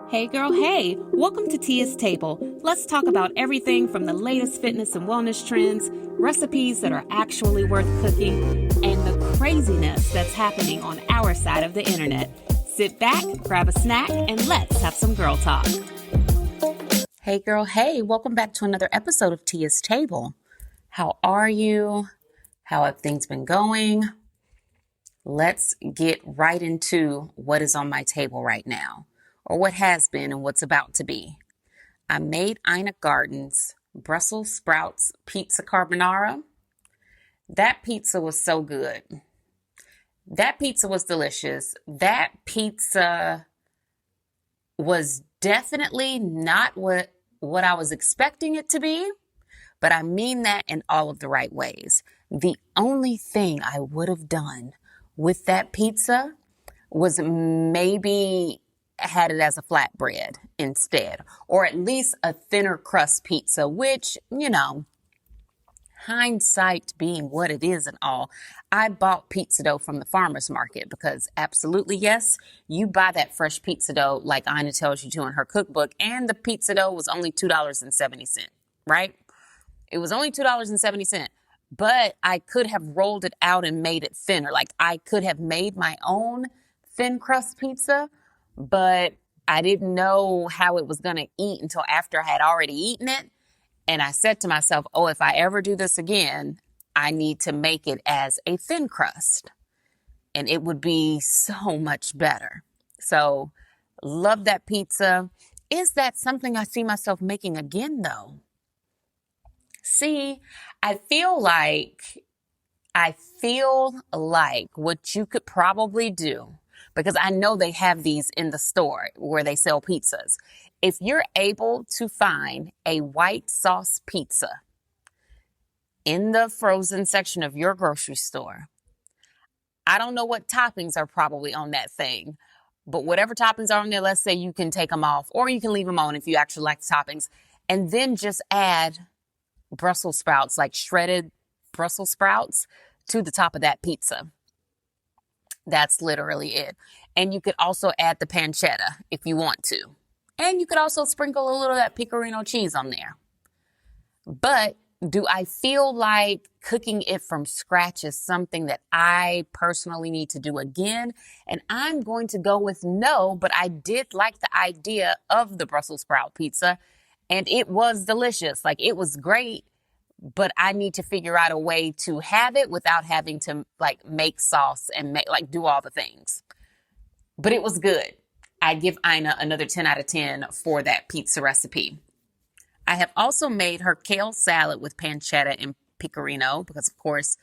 Hey girl, hey, welcome to Tia's Table. Let's talk about everything from the latest fitness and wellness trends, recipes that are actually worth cooking, and the craziness that's happening on our side of the internet. Sit back, grab a snack, and let's have some girl talk. Hey girl, hey, welcome back to another episode of Tia's Table. How are you? How have things been going? Let's get right into what is on my table right now, or what has been and what's about to be. I made Ina Garden's Brussels sprouts pizza carbonara. That pizza was so good. That pizza was delicious. That pizza was definitely not what I was expecting it to be, but I mean that in all of the right ways. The only thing I would have done with that pizza was maybe had it as a flatbread instead, or at least a thinner crust pizza, which, hindsight being what it is and all, I bought pizza dough from the farmer's market because absolutely, yes, you buy that fresh pizza dough like Ina tells you to in her cookbook, and the pizza dough was only $2.70, right? It was only $2.70. But I could have rolled it out and made it thinner. Like I could have made my own thin crust pizza, but I didn't know how it was going to eat until after I had already eaten it. And I said to myself, oh, if I ever do this again, I need to make it as a thin crust. And it would be so much better. So love that pizza. Is that something I see myself making again, though? See, I feel like what you could probably do, because I know they have these in the store where they sell pizzas. If you're able to find a white sauce pizza in the frozen section of your grocery store, I don't know what toppings are probably on that thing, but whatever toppings are on there, let's say you can take them off or you can leave them on if you actually like the toppings, and then just add Brussels sprouts, like shredded Brussels sprouts, to the top of that pizza. That's literally it. And you could also add the pancetta if you want to. And you could also sprinkle a little of that pecorino cheese on there. But do I feel like cooking it from scratch is something that I personally need to do again? And I'm going to go with no, but I did like the idea of the Brussels sprout pizza. And it was delicious. Like, it was great, but I need to figure out a way to have it without having to make sauce and do all the things. But it was good. I give Ina another 10 out of 10 for that pizza recipe. I have also made her kale salad with pancetta and pecorino because, of course,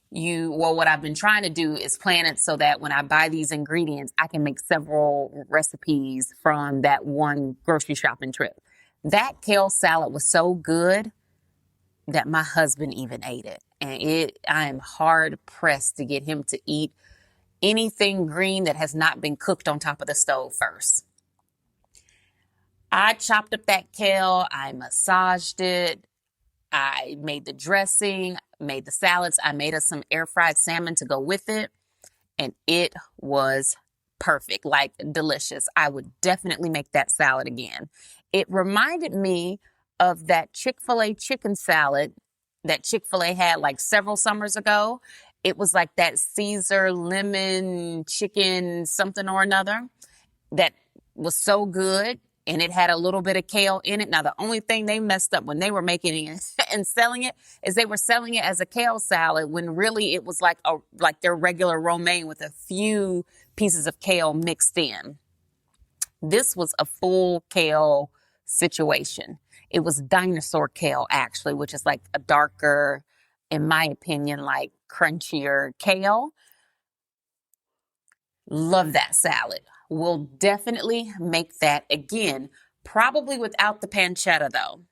what I've been trying to do is plan it so that when I buy these ingredients, I can make several recipes from that one grocery shopping trip. That kale salad was so good that my husband even ate it. And I am hard pressed to get him to eat anything green that has not been cooked on top of the stove first. I chopped up that kale. I massaged it. I made the dressing, made the salads. I made us some air fried salmon to go with it. And it was perfect, like delicious. I would definitely make that salad again. It reminded me of that Chick-fil-A chicken salad that Chick-fil-A had like several summers ago. It was like that Caesar lemon chicken something or another that was so good. And it had a little bit of kale in it. Now, the only thing they messed up when they were making it and selling it is they were selling it as a kale salad when really it was like their regular romaine with a few pieces of kale mixed in. This was a full kale situation. It was dinosaur kale, actually, which is like a darker, in my opinion, like crunchier kale. Love that salad. We'll definitely make that again, probably without the pancetta though.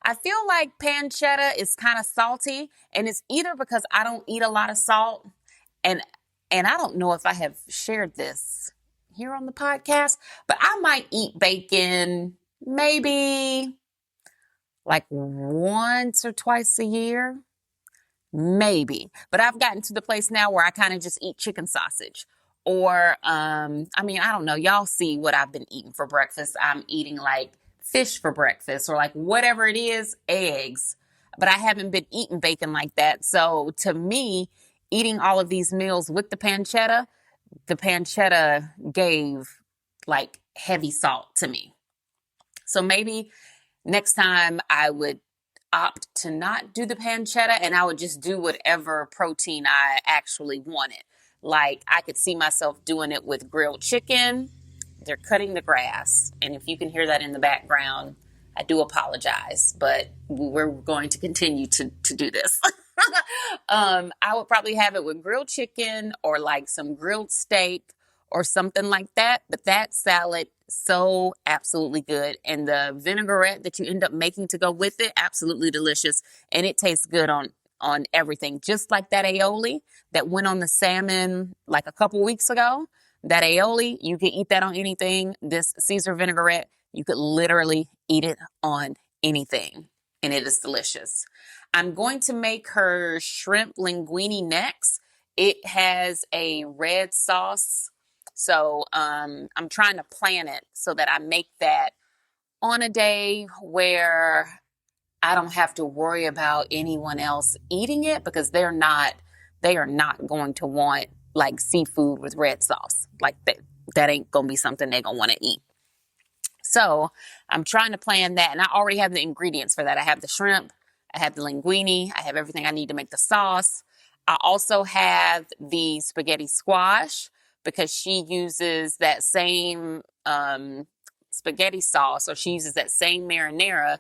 I feel like pancetta is kind of salty, and it's either because I don't eat a lot of salt, and I don't know if I have shared this here on the podcast, but I might eat bacon maybe like once or twice a year, maybe. But I've gotten to the place now where I kind of just eat chicken sausage. Or, I mean, I don't know. Y'all see what I've been eating for breakfast. I'm eating like fish for breakfast or like whatever it is, eggs. But I haven't been eating bacon like that. So to me, eating all of these meals with the pancetta gave like heavy salt to me. So maybe next time I would opt to not do the pancetta and I would just do whatever protein I actually wanted. Like I could see myself doing it with grilled chicken. They're cutting the grass. And if you can hear that in the background, I do apologize, but we're going to continue to do this. I would probably have it with grilled chicken or like some grilled steak or something like that. But that salad, so absolutely good. And the vinaigrette that you end up making to go with it, absolutely delicious. And it tastes good on everything. Just like that aioli that went on the salmon like a couple weeks ago. That aioli, you can eat that on anything. This Caesar vinaigrette, you could literally eat it on anything. And it is delicious. I'm going to make her shrimp linguine next. It has a red sauce. So I'm trying to plan it so that I make that on a day where I don't have to worry about anyone else eating it because they are not going to want like seafood with red sauce. Like that ain't going to be something they're going to want to eat. So I'm trying to plan that, and I already have the ingredients for that. I have the shrimp, I have the linguine, I have everything I need to make the sauce. I also have the spaghetti squash because she uses that same spaghetti sauce, or she uses that same marinara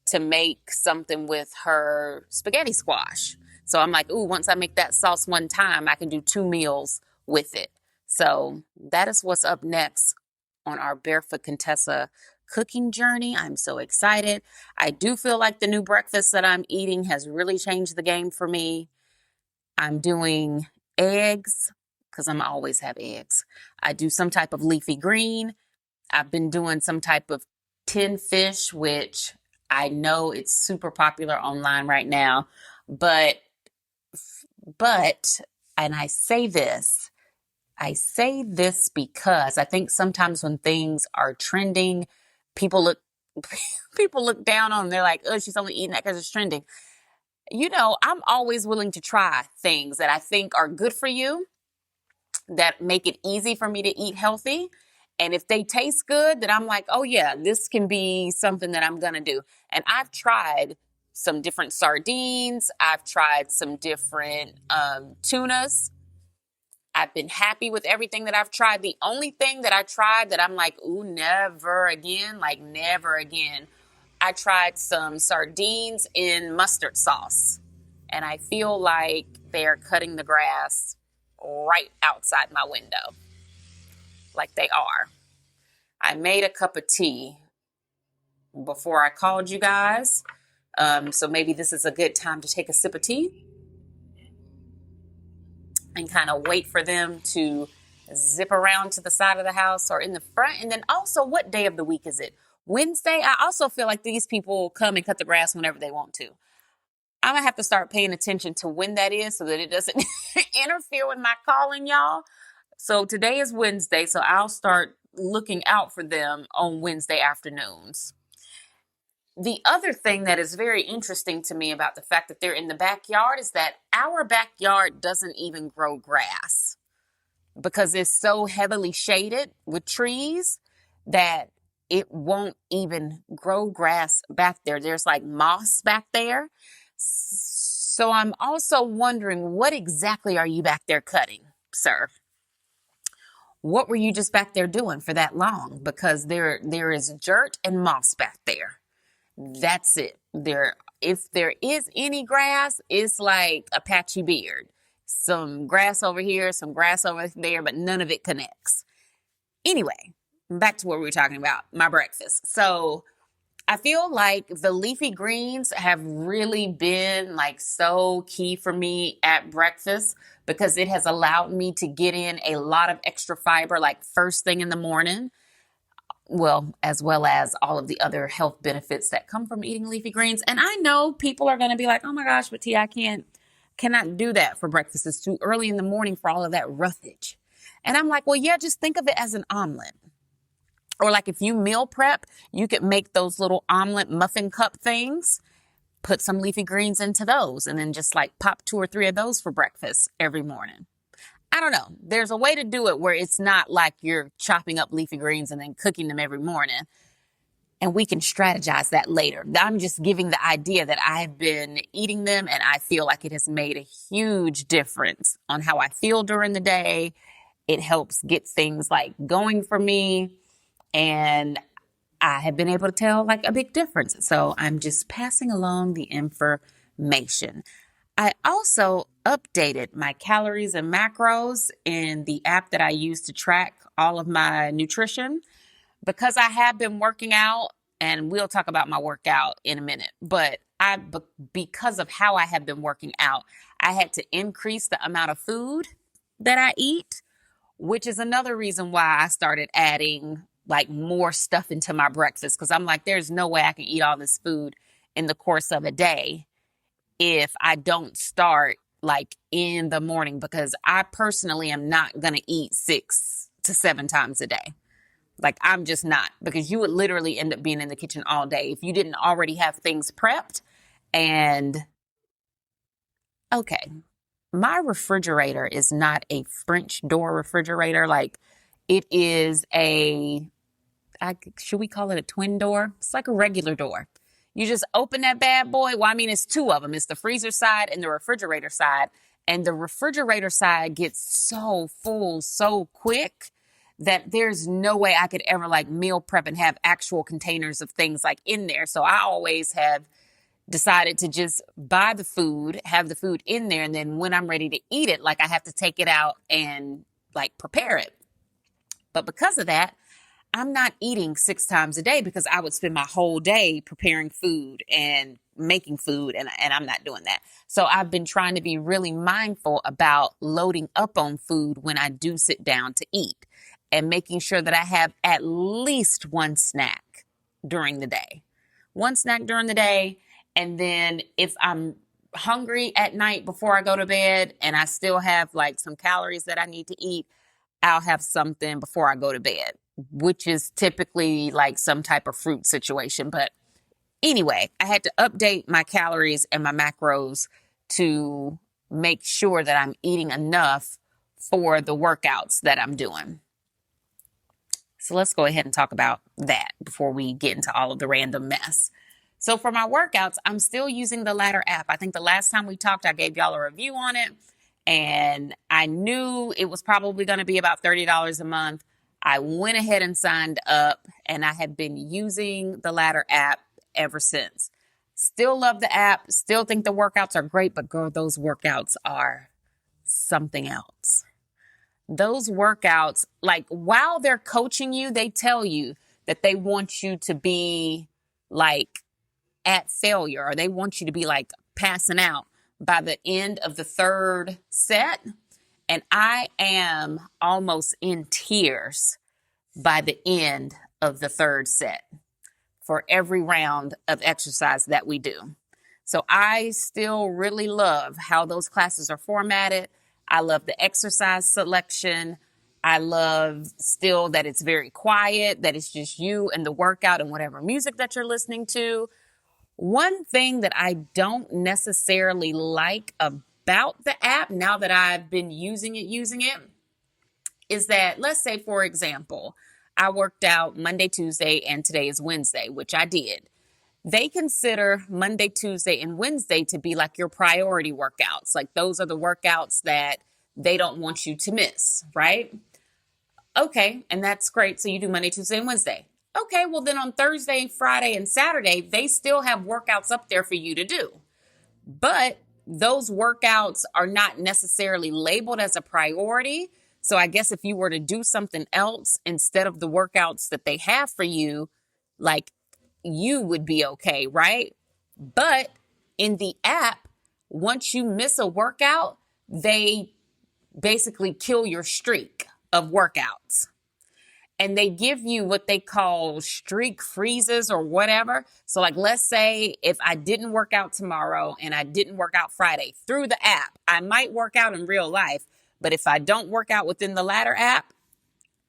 to make something with her spaghetti squash. So I'm like, ooh, once I make that sauce one time, I can do 2 meals with it. So that is what's up next on our Barefoot Contessa cooking journey. I'm so excited. I do feel like the new breakfast that I'm eating has really changed the game for me. I'm doing eggs because I'm always have eggs. I do some type of leafy green. I've been doing some type of tin fish, which I know it's super popular online right now, but, and I say this because I think sometimes when things are trending, people look down on them. They're like, oh, she's only eating that because it's trending. You know, I'm always willing to try things that I think are good for you, that make it easy for me to eat healthy. And if they taste good, then I'm like, oh yeah, this can be something that I'm going to do. And I've tried some different sardines. I've tried some different tunas. I've been happy with everything that I've tried. The only thing that I tried that I'm like, ooh, never again, like never again. I tried some sardines in mustard sauce. And I feel like they're cutting the grass right outside my window. Like they are. I made a cup of tea before I called you guys. So maybe this is a good time to take a sip of tea and kind of wait for them to zip around to the side of the house or in the front. And then also, what day of the week is it? Wednesday? I also feel like these people come and cut the grass whenever they want to. I'm going to have to start paying attention to when that is so that it doesn't interfere with my calling y'all. So today is Wednesday, so I'll start looking out for them on Wednesday afternoons. The other thing that is very interesting to me about the fact that they're in the backyard is that our backyard doesn't even grow grass because it's so heavily shaded with trees that it won't even grow grass back there. There's like moss back there. So I'm also wondering, what exactly are you back there cutting, sir? What were you just back there doing for that long? Because there is dirt and moss back there. That's it. If there is any grass, it's like a patchy beard. Some grass over here, some grass over there, but none of it connects. Anyway, back to what we were talking about, my breakfast. So I feel like the leafy greens have really been like so key for me at breakfast because it has allowed me to get in a lot of extra fiber like first thing in the morning. Well, as well as all of the other health benefits that come from eating leafy greens. And I know people are going to be like, oh my gosh, but T, I cannot do that for breakfast. It's too early in the morning for all of that roughage. And I'm like, well, yeah, just think of it as an omelet. Or like if you meal prep, you could make those little omelet muffin cup things, put some leafy greens into those, and then just like pop 2 or 3 of those for breakfast every morning. I don't know. There's a way to do it where it's not like you're chopping up leafy greens and then cooking them every morning. And we can strategize that later. I'm just giving the idea that I've been eating them and I feel like it has made a huge difference on how I feel during the day. It helps get things like going for me. And I have been able to tell like a big difference. So I'm just passing along the information. I also updated my calories and macros in the app that I use to track all of my nutrition because I have been working out, and we'll talk about my workout in a minute, but because of how I have been working out, I had to increase the amount of food that I eat, which is another reason why I started adding like more stuff into my breakfast. Cause I'm like, there's no way I can eat all this food in the course of a day if I don't start like in the morning, because I personally am not going to eat 6 to 7 times a day. Like I'm just not, because you would literally end up being in the kitchen all day if you didn't already have things prepped. And okay, my refrigerator is not a French door refrigerator. Like it is should we call it a twin door? It's like a regular door. You just open that bad boy. Well, I mean, it's 2 of them. It's the freezer side and the refrigerator side. And the refrigerator side gets so full so quick that there's no way I could ever like meal prep and have actual containers of things like in there. So I always have decided to just buy the food, have the food in there. And then when I'm ready to eat it, like I have to take it out and like prepare it. But because of that, I'm not eating 6 times a day because I would spend my whole day preparing food and making food, and I'm not doing that. So I've been trying to be really mindful about loading up on food when I do sit down to eat and making sure that I have at least one snack during the day. One snack during the day, and then if I'm hungry at night before I go to bed and I still have like some calories that I need to eat, I'll have something before I go to bed, which is typically like some type of fruit situation. But anyway, I had to update my calories and my macros to make sure that I'm eating enough for the workouts that I'm doing. So let's go ahead and talk about that before we get into all of the random mess. So for my workouts, I'm still using the Ladder app. I think the last time we talked, I gave y'all a review on it, and I knew it was probably going to be about $30 a month. I went ahead and signed up, and I have been using the Ladder app ever since. Still love the app, still think the workouts are great, but girl, those workouts are something else. Those workouts, like while they're coaching you, they tell you that they want you to be like at failure, or they want you to be like passing out by the end of the 3rd set. And I am almost in tears by the end of the 3rd set for every round of exercise that we do. So I still really love how those classes are formatted. I love the exercise selection. I love still that it's very quiet, that it's just you and the workout and whatever music that you're listening to. One thing that I don't necessarily like about the app, now that I've been using it, is that, let's say, for example, I worked out Monday, Tuesday, and today is Wednesday, which I did. They consider Monday, Tuesday, and Wednesday to be like your priority workouts. Like those are the workouts that they don't want you to miss, right? Okay, and that's great. So you do Monday, Tuesday, and Wednesday. Okay, well then on Thursday, Friday, and Saturday, they still have workouts up there for you to do. But those workouts are not necessarily labeled as a priority. So I guess if you were to do something else instead of the workouts that they have for you, like you would be okay, right? But in the app, once you miss a workout, they basically kill your streak of workouts. And they give you what they call streak freezes or whatever. So like, let's say if I didn't work out tomorrow and I didn't work out Friday through the app, I might work out in real life, But if I don't work out within the Ladder app,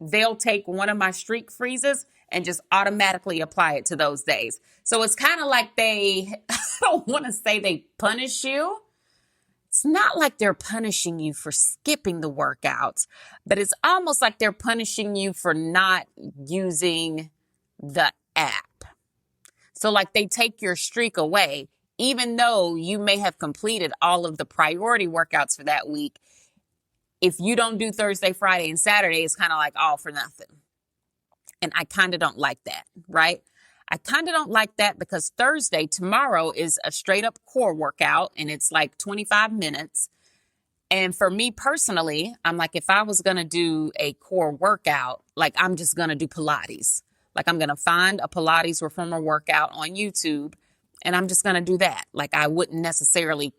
they'll take one of my streak freezes and just automatically apply it to those days. So it's kind of like I don't want to say they punish you. It's not like they're punishing you for skipping the workouts, but it's almost like they're punishing you for not using the app. So like they take your streak away, even though you may have completed all of the priority workouts for that week. If you don't do Thursday, Friday, and Saturday, it's kind of like all for nothing. And I kind of don't like that, right? I kind of don't like that because Thursday, tomorrow, is a straight up core workout and it's like 25 minutes. And for me personally, I'm like, if I was going to do a core workout, like I'm just going to do Pilates. Like I'm going to find a Pilates reformer workout on YouTube and I'm just going to do that. Like I wouldn't necessarily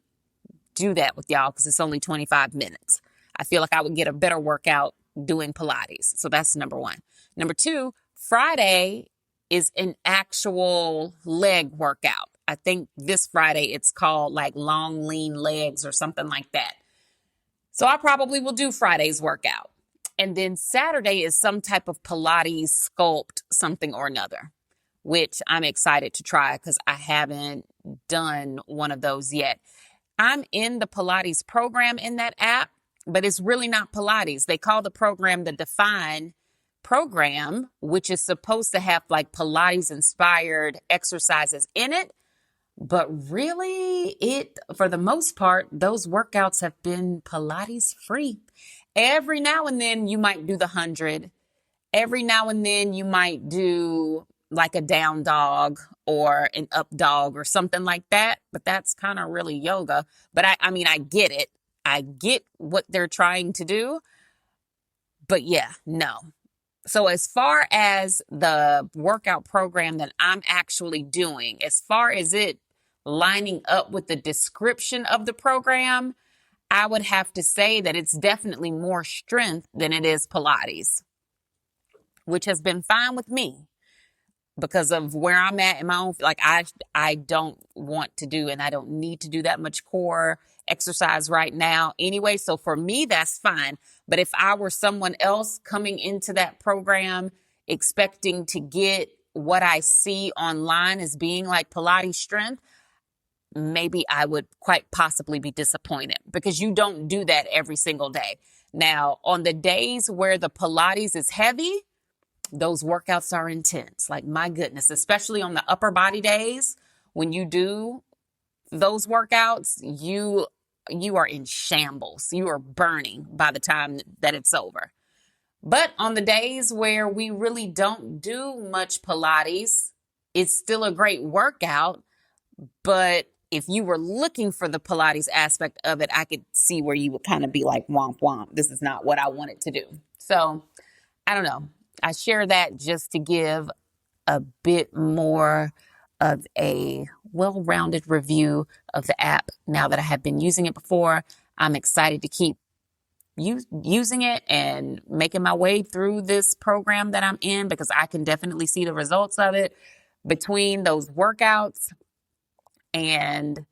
do that with y'all because it's only 25 minutes. I feel like I would get a better workout doing Pilates. So that's number one. Number two, Friday is an actual leg workout. I think this Friday it's called like long, lean legs or something like that. So I probably will do Friday's workout. And then Saturday is some type of Pilates sculpt something or another, which I'm excited to try because I haven't done one of those yet. I'm in the Pilates program in that app, but it's really not Pilates. They call the program the Define program, which is supposed to have like Pilates inspired exercises in it. But really, for the most part, those workouts have been Pilates free. Every now and then you might do the 100. Every now and then you might do like a down dog or an up dog or something like that. But that's kind of really yoga. But I mean, I get it. I get what they're trying to do. But yeah, no. So as far as the workout program that I'm actually doing, as far as it lining up with the description of the program, I would have to say that it's definitely more strength than it is Pilates, which has been fine with me because of where I'm at in my own, like I don't want to do and I don't need to do that much core exercise right now anyway. So for me, that's fine. But if I were someone else coming into that program expecting to get what I see online as being like Pilates strength, maybe I would quite possibly be disappointed because you don't do that every single day. Now, on the days where the Pilates is heavy, those workouts are intense. Like my goodness, especially on the upper body days, when you do those workouts, you are in shambles. You are burning by the time that it's over. But on the days where we really don't do much Pilates, it's still a great workout. But if you were looking for the Pilates aspect of it, I could see where you would kind of be like, womp, womp. This is not what I wanted to do. So I don't know. I share that just to give a bit more of a well-rounded review of the app now that I have been using it before. I'm excited to keep using it and making my way through this program that I'm in because I can definitely see the results of it between those workouts and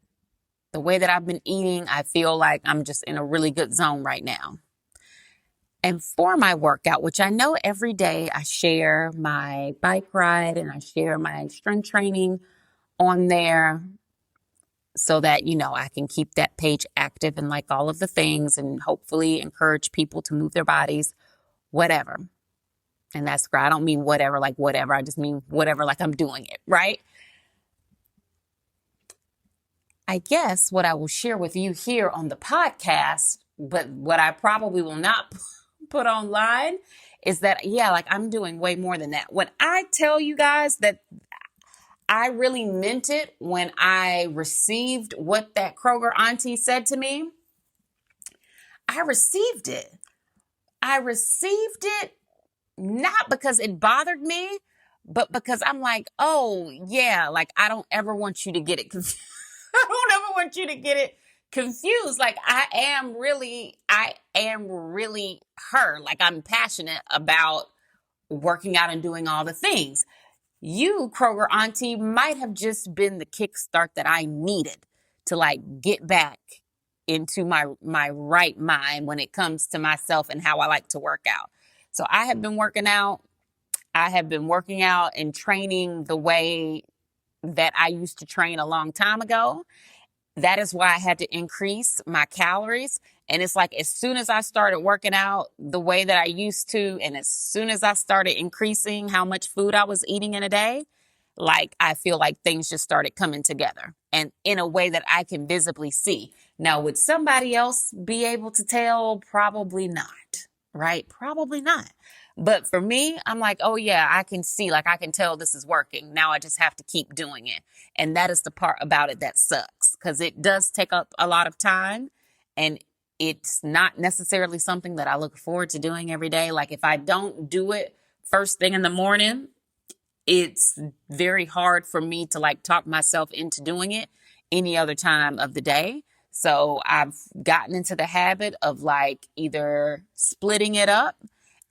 the way that I've been eating. I feel like I'm just in a really good zone right now. And for my workout, which I know every day I share my bike ride and I share my strength training on there so that, I can keep that page active and like all of the things and hopefully encourage people to move their bodies, whatever. And that's great. I don't mean whatever, like whatever. I just mean whatever, like I'm doing it, right? I guess what I will share with you here on the podcast, but what I probably will not put online is that, like I'm doing way more than that. When I tell you guys that I really meant it when I received what that Kroger auntie said to me, I received it. I received it not because it bothered me, but because I'm like, oh yeah, like I don't ever want you to get it confused. I don't ever want you to get it confused. Like I am really her. Like I'm passionate about working out and doing all the things. You, Kroger auntie, might have just been the kickstart that I needed to like get back into my right mind when it comes to myself and how I like to work out. So I have been working out. I have been working out and training the way that I used to train a long time ago. That is why I had to increase my calories. And it's like as soon as I started working out the way that I used to, and as soon as I started increasing how much food I was eating in a day, like I feel like things just started coming together and in a way that I can visibly see. Now, would somebody else be able to tell? Probably not, right? Probably not. But for me, I'm like, oh yeah, I can see, like I can tell this is working. Now I just have to keep doing it. And that is the part about it that sucks because it does take up a lot of time and it's not necessarily something that I look forward to doing every day. Like if I don't do it first thing in the morning, it's very hard for me to like talk myself into doing it any other time of the day. So I've gotten into the habit of like either splitting it up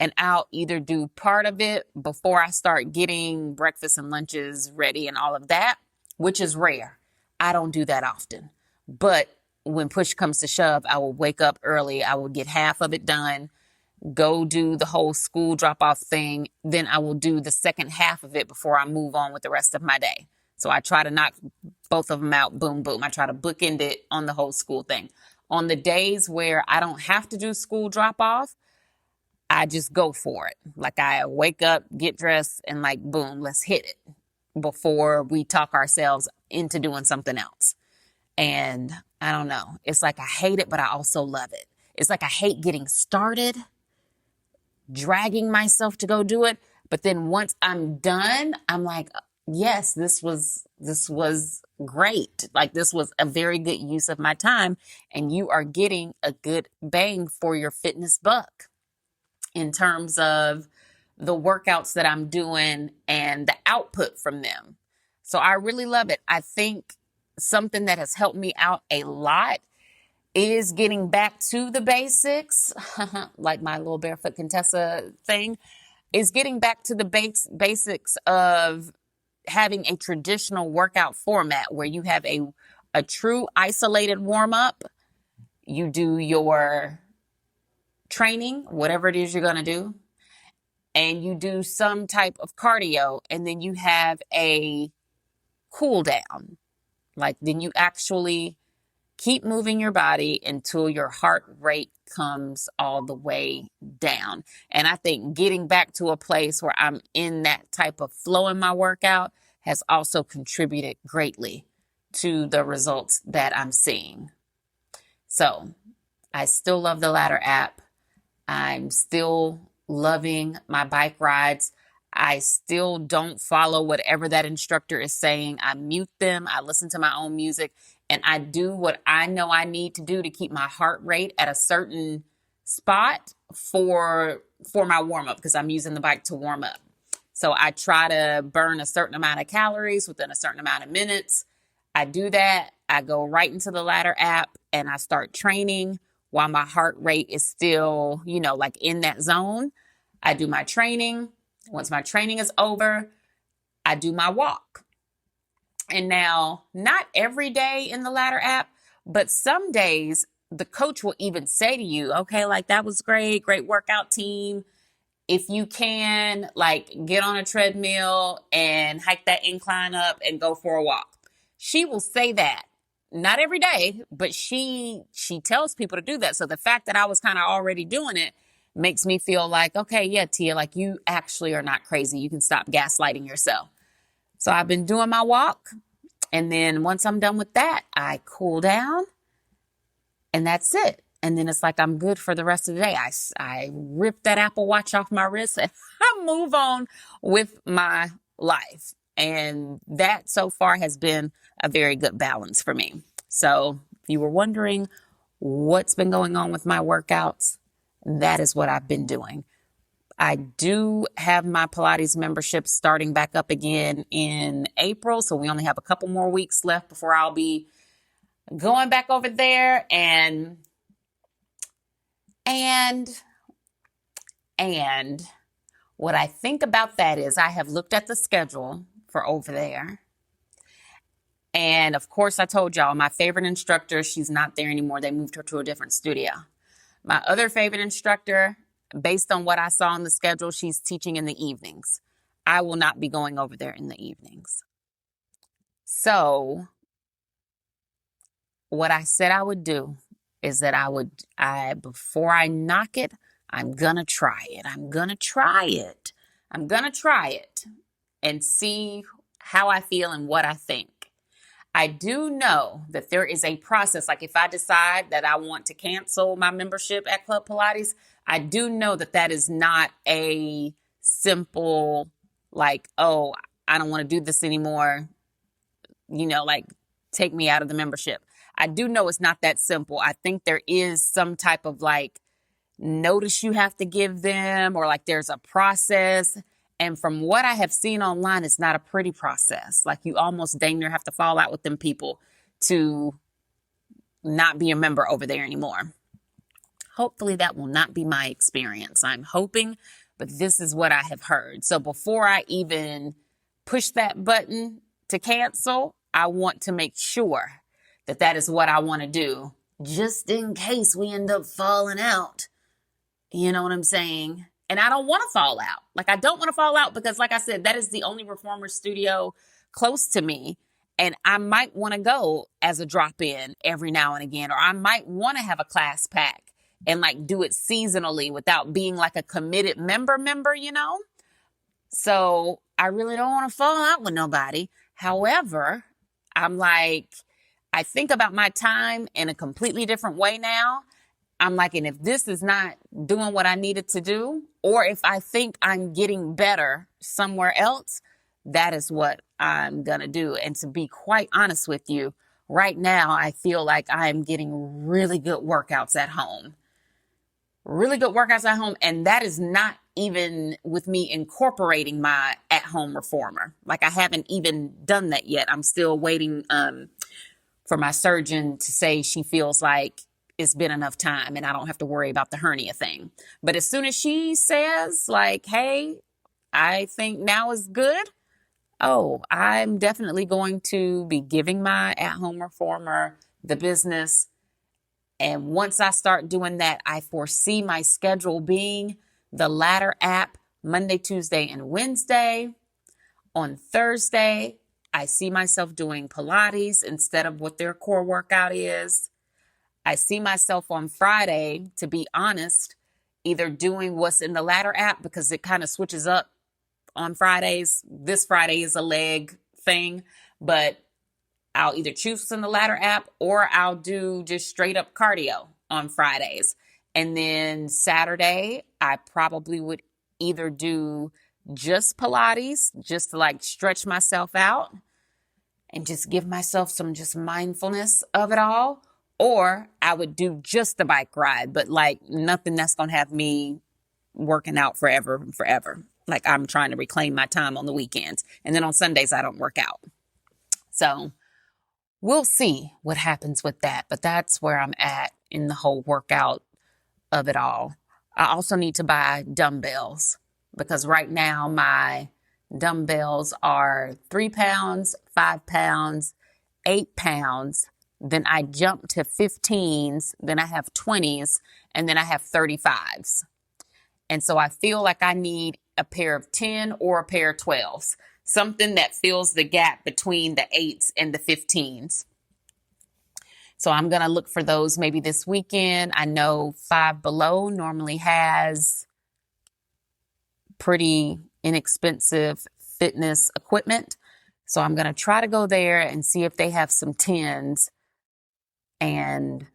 and I'll either do part of it before I start getting breakfast and lunches ready and all of that, which is rare. I don't do that often. But when push comes to shove, I will wake up early. I will get half of it done, go do the whole school drop off thing. Then I will do the second half of it before I move on with the rest of my day. So I try to knock both of them out. Boom, boom. I try to bookend it on the whole school thing. On the days where I don't have to do school drop off, I just go for it. Like I wake up, get dressed, and like, boom, let's hit it before we talk ourselves into doing something else. And I don't know. It's like I hate it, but I also love it. It's like I hate getting started, dragging myself to go do it. But then once I'm done, I'm like, yes, this was great. Like this was a very good use of my time. And you are getting a good bang for your fitness buck in terms of the workouts that I'm doing and the output from them. So I really love it. I think something that has helped me out a lot is getting back to the basics, like my little barefoot Contessa thing, is getting back to the basics of having a traditional workout format where you have a true isolated warm up. You do your training, whatever it is you're going to do, and you do some type of cardio, and then you have a cool down. Like then you actually keep moving your body until your heart rate comes all the way down. And I think getting back to a place where I'm in that type of flow in my workout has also contributed greatly to the results that I'm seeing. So I still love the Ladder app. I'm still loving my bike rides. I still don't follow whatever that instructor is saying. I mute them. I listen to my own music and I do what I know I need to do to keep my heart rate at a certain spot for my warm up because I'm using the bike to warm up. So I try to burn a certain amount of calories within a certain amount of minutes. I do that. I go right into the Ladder app and I start training while my heart rate is still, like in that zone. I do my training. Once my training is over, I do my walk. And now, not every day in the Ladder app, but some days the coach will even say to you, okay, like that was great workout team. If you can, like get on a treadmill and hike that incline up and go for a walk. She will say that. Not every day, but she tells people to do that. So the fact that I was kind of already doing it makes me feel like, okay, yeah, Tia, like you actually are not crazy. You can stop gaslighting yourself. So I've been doing my walk. And then once I'm done with that, I cool down and that's it. And then it's like I'm good for the rest of the day. I rip that Apple Watch off my wrist and I move on with my life. And that so far has been a very good balance for me. So if you were wondering what's been going on with my workouts, that is what I've been doing. I do have my Pilates membership starting back up again in April. So we only have a couple more weeks left before I'll be going back over there and what I think about that is I have looked at the schedule for over there And of course, I told y'all my favorite instructor, she's not there anymore. They moved her to a different studio. My other favorite instructor, based on what I saw on the schedule, she's teaching in the evenings. I will not be going over there in the evenings. So what I said I would do is that before I knock it, I'm going to try it. I'm going to try it. I'm going to try it and see how I feel and what I think. I do know that there is a process. Like if I decide that I want to cancel my membership at Club Pilates, I do know that that is not a simple, like, oh, I don't want to do this anymore. Like take me out of the membership. I do know it's not that simple. I think there is some type of like notice you have to give them, or like there's a process. And from what I have seen online, it's not a pretty process. Like you almost dang near have to fall out with them people to not be a member over there anymore. Hopefully that will not be my experience. I'm hoping, but this is what I have heard. So before I even push that button to cancel, I want to make sure that that is what I want to do, just in case we end up falling out. You know what I'm saying? And I don't want to fall out. Like, I don't want to fall out because, like I said, that is the only reformer studio close to me. And I might want to go as a drop-in every now and again, or I might want to have a class pack and like do it seasonally without being like a committed member, So I really don't want to fall out with nobody. However, I'm like, I think about my time in a completely different way now. I'm like, and if this is not doing what I needed to do, or if I think I'm getting better somewhere else, that is what I'm going to do. And to be quite honest with you, right now, I feel like I'm getting really good workouts at home. Really good workouts at home. And that is not even with me incorporating my at-home reformer. Like I haven't even done that yet. I'm still waiting for my surgeon to say she feels like it's been enough time and I don't have to worry about the hernia thing. But as soon as she says like, hey, I think now is good. Oh, I'm definitely going to be giving my at-home reformer the business. And once I start doing that, I foresee my schedule being the Ladder app Monday, Tuesday, and Wednesday. On Thursday, I see myself doing Pilates instead of what their core workout is. I see myself on Friday, to be honest, either doing what's in the Ladder app because it kind of switches up on Fridays. This Friday is a leg thing, but I'll either choose what's in the Ladder app or I'll do just straight up cardio on Fridays. And then Saturday, I probably would either do just Pilates, just to like stretch myself out and just give myself some just mindfulness of it all. Or I would do just the bike ride, but like nothing that's going to have me working out forever and forever. Like I'm trying to reclaim my time on the weekends. And then on Sundays, I don't work out. So we'll see what happens with that. But that's where I'm at in the whole workout of it all. I also need to buy dumbbells because right now my dumbbells are 3 pounds, 5 pounds, 8 pounds. Then I jump to 15s, then I have 20s, and then I have 35s. And so I feel like I need a pair of 10 or a pair of 12s, something that fills the gap between the 8s and the 15s. So I'm going to look for those maybe this weekend. I know Five Below normally has pretty inexpensive fitness equipment. So I'm going to try to go there and see if they have some 10s and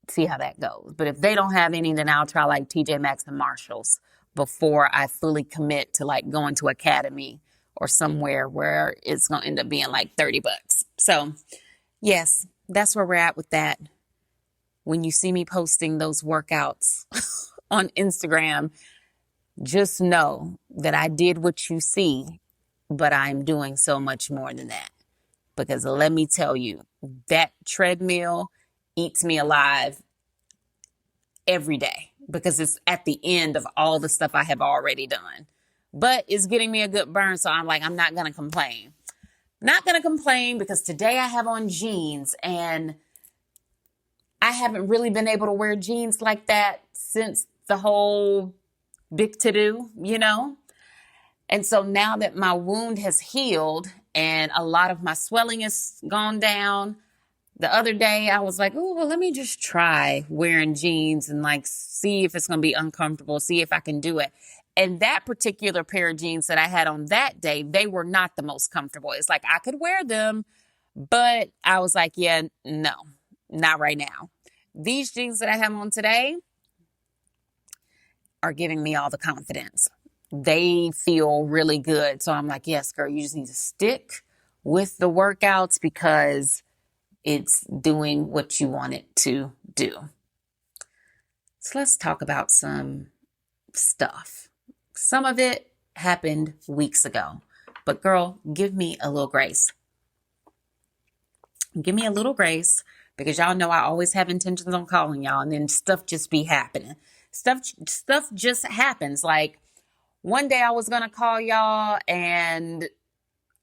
see how that goes. But if they don't have any, then I'll try like TJ Maxx and Marshalls before I fully commit to like going to Academy or somewhere where it's going to end up being like $30. So yes, that's where we're at with that. When you see me posting those workouts on Instagram, just know that I did what you see, but I'm doing so much more than that. Because let me tell you, that treadmill eats me alive every day because it's at the end of all the stuff I have already done. But it's getting me a good burn, so I'm like, I'm not going to complain. Not going to complain because today I have on jeans and I haven't really been able to wear jeans like that since the whole big to-do, you know? And so now that my wound has healed and a lot of my swelling has gone down, the other day I was like, oh, well, let me just try wearing jeans and like see if it's going to be uncomfortable, see if I can do it. And that particular pair of jeans that I had on that day, they were not the most comfortable. It's like I could wear them, but I was like, yeah, no, not right now. These jeans that I have on today are giving me all the confidence. They feel really good. So I'm like, yes, girl, you just need to stick with the workouts because it's doing what you want it to do. So let's talk about some stuff. Some of it happened weeks ago, but girl, give me a little grace. Give me a little grace because y'all know I always have intentions on calling y'all and then stuff just be happening. Stuff just happens. Like one day I was going to call y'all and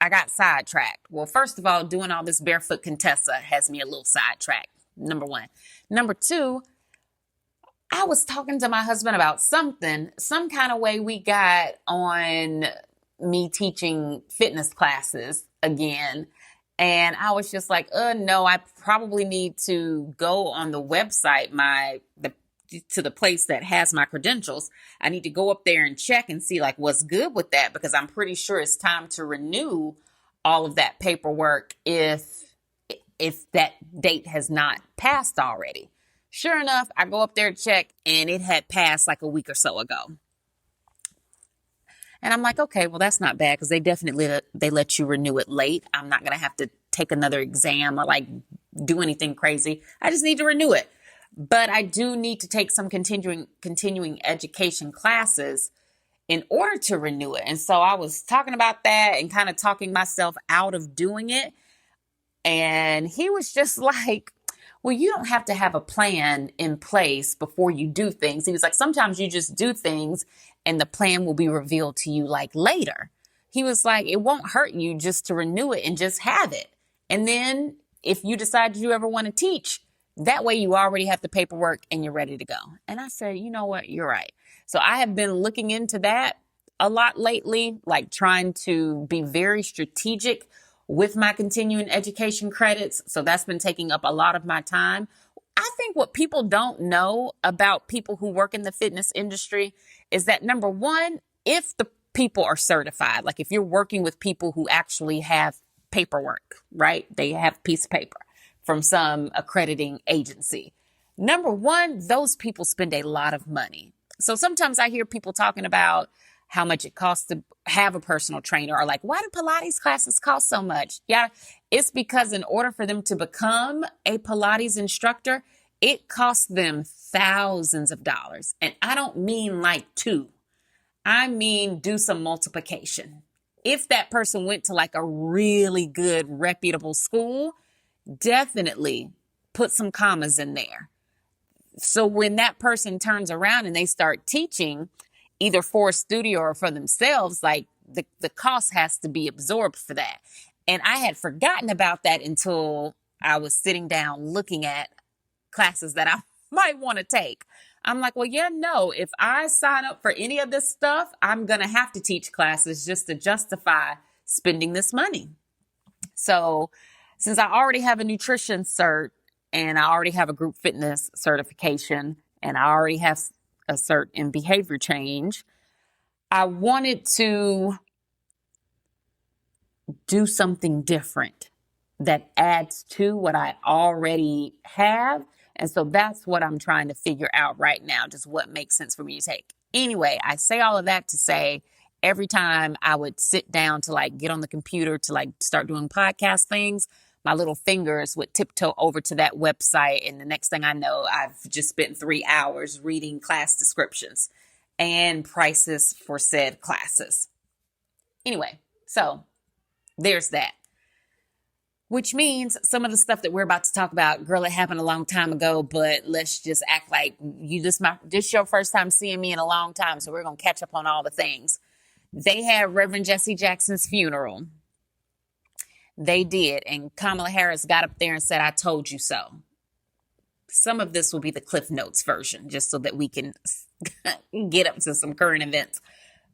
I got sidetracked. Well, first of all, doing all this barefoot Contessa has me a little sidetracked. Number one. Number two, I was talking to my husband about some kind of way we got on me teaching fitness classes again. And I was just like, no, I probably need to go on the website, to the place that has my credentials. I need to go up there and check and see like what's good with that because I'm pretty sure it's time to renew all of that paperwork if that date has not passed already. Sure enough, I go up there to check and it had passed like a week or so ago. And I'm like, okay, well, that's not bad because they let you renew it late. I'm not going to have to take another exam or like do anything crazy. I just need to renew it. But I do need to take some continuing education classes in order to renew it. And so I was talking about that and kind of talking myself out of doing it. And he was just like, well, you don't have to have a plan in place before you do things. He was like, sometimes you just do things and the plan will be revealed to you like later. He was like, it won't hurt you just to renew it and just have it. And then if you decide you ever want to teach, that way you already have the paperwork and you're ready to go. And I said, you know what? You're right. So I have been looking into that a lot lately, like trying to be very strategic with my continuing education credits. So that's been taking up a lot of my time. I think what people don't know about people who work in the fitness industry is that number one, if the people are certified, like if you're working with people who actually have paperwork, right? They have a piece of paper from some accrediting agency. Number one, those people spend a lot of money. So sometimes I hear people talking about how much it costs to have a personal trainer or like, why do Pilates classes cost so much? Yeah, it's because in order for them to become a Pilates instructor, it costs them thousands of dollars. And I don't mean like two. I mean, do some multiplication. If that person went to like a really good reputable school, definitely put some commas in there. So when that person turns around and they start teaching either for a studio or for themselves, like the cost has to be absorbed for that. And I had forgotten about that until I was sitting down looking at classes that I might want to take. I'm like, well, yeah, no, if I sign up for any of this stuff, I'm going to have to teach classes just to justify spending this money. So since I already have a nutrition cert and I already have a group fitness certification and I already have a cert in behavior change, I wanted to do something different that adds to what I already have. And so that's what I'm trying to figure out right now, just what makes sense for me to take. Anyway, I say all of that to say every time I would sit down to like get on the computer to like start doing podcast things, my little fingers would tiptoe over to that website. And the next thing I know, I've just spent 3 hours reading class descriptions and prices for said classes. Anyway, so there's that. Which means some of the stuff that we're about to talk about, girl, it happened a long time ago, but let's just act like this your first time seeing me in a long time. So we're going to catch up on all the things. They had Reverend Jesse Jackson's funeral. They did. And Kamala Harris got up there and said, I told you so. Some of this will be the Cliff Notes version, just so that we can get up to some current events.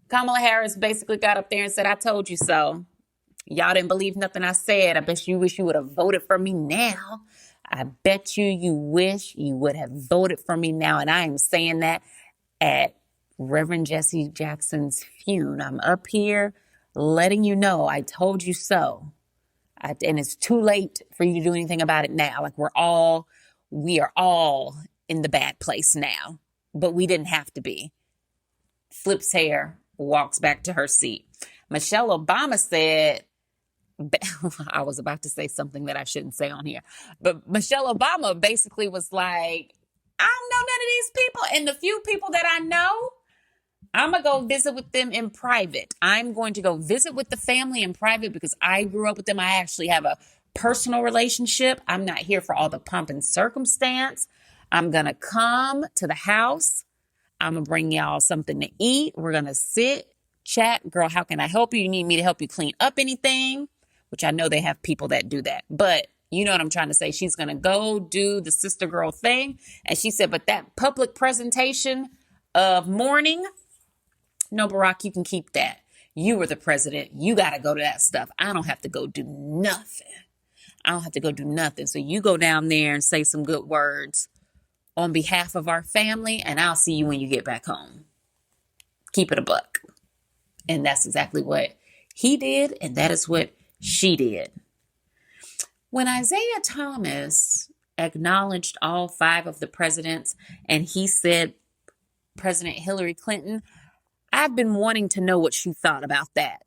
Kamala Harris basically got up there and said, I told you so. Y'all didn't believe nothing I said. I bet you wish you would have voted for me now. I bet you wish you would have voted for me now. And I am saying that at Reverend Jesse Jackson's funeral. I'm up here letting you know I told you so. And it's too late for you to do anything about it now. Like we are all in the bad place now, but we didn't have to be. Flips hair, walks back to her seat. Michelle Obama said, I was about to say something that I shouldn't say on here, but Michelle Obama basically was like, I don't know none of these people. And the few people that I know, I'm going to go visit with them in private. I'm going to go visit with the family in private because I grew up with them. I actually have a personal relationship. I'm not here for all the pomp and circumstance. I'm going to come to the house. I'm going to bring y'all something to eat. We're going to sit, chat. Girl, how can I help you? You need me to help you clean up anything? Which I know they have people that do that. But you know what I'm trying to say. She's going to go do the sister girl thing. And she said, but that public presentation of mourning, no, Barack, you can keep that. You were the president. You got to go to that stuff. I don't have to go do nothing. I don't have to go do nothing. So you go down there and say some good words on behalf of our family, and I'll see you when you get back home. Keep it a buck. And that's exactly what he did, and that is what she did. When Isaiah Thomas acknowledged all 5 of the presidents, and he said President Hillary Clinton, I've been wanting to know what she thought about that.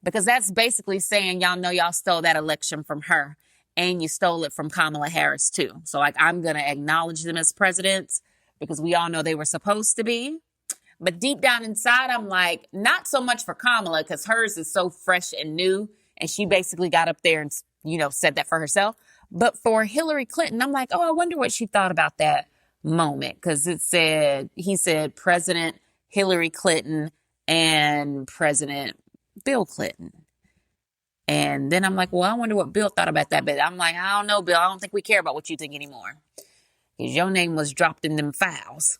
Because that's basically saying, y'all know y'all stole that election from her and you stole it from Kamala Harris too. So I'm going to acknowledge them as presidents because we all know they were supposed to be. But deep down inside, I'm like, not so much for Kamala because hers is so fresh and new. And she basically got up there and, said that for herself. But for Hillary Clinton, I'm like, oh, I wonder what she thought about that moment. Because he said President Hillary Clinton and President Bill Clinton. And then I'm like, well, I wonder what Bill thought about that. But I'm like, I don't know, Bill. I don't think we care about what you think anymore. Because your name was dropped in them files.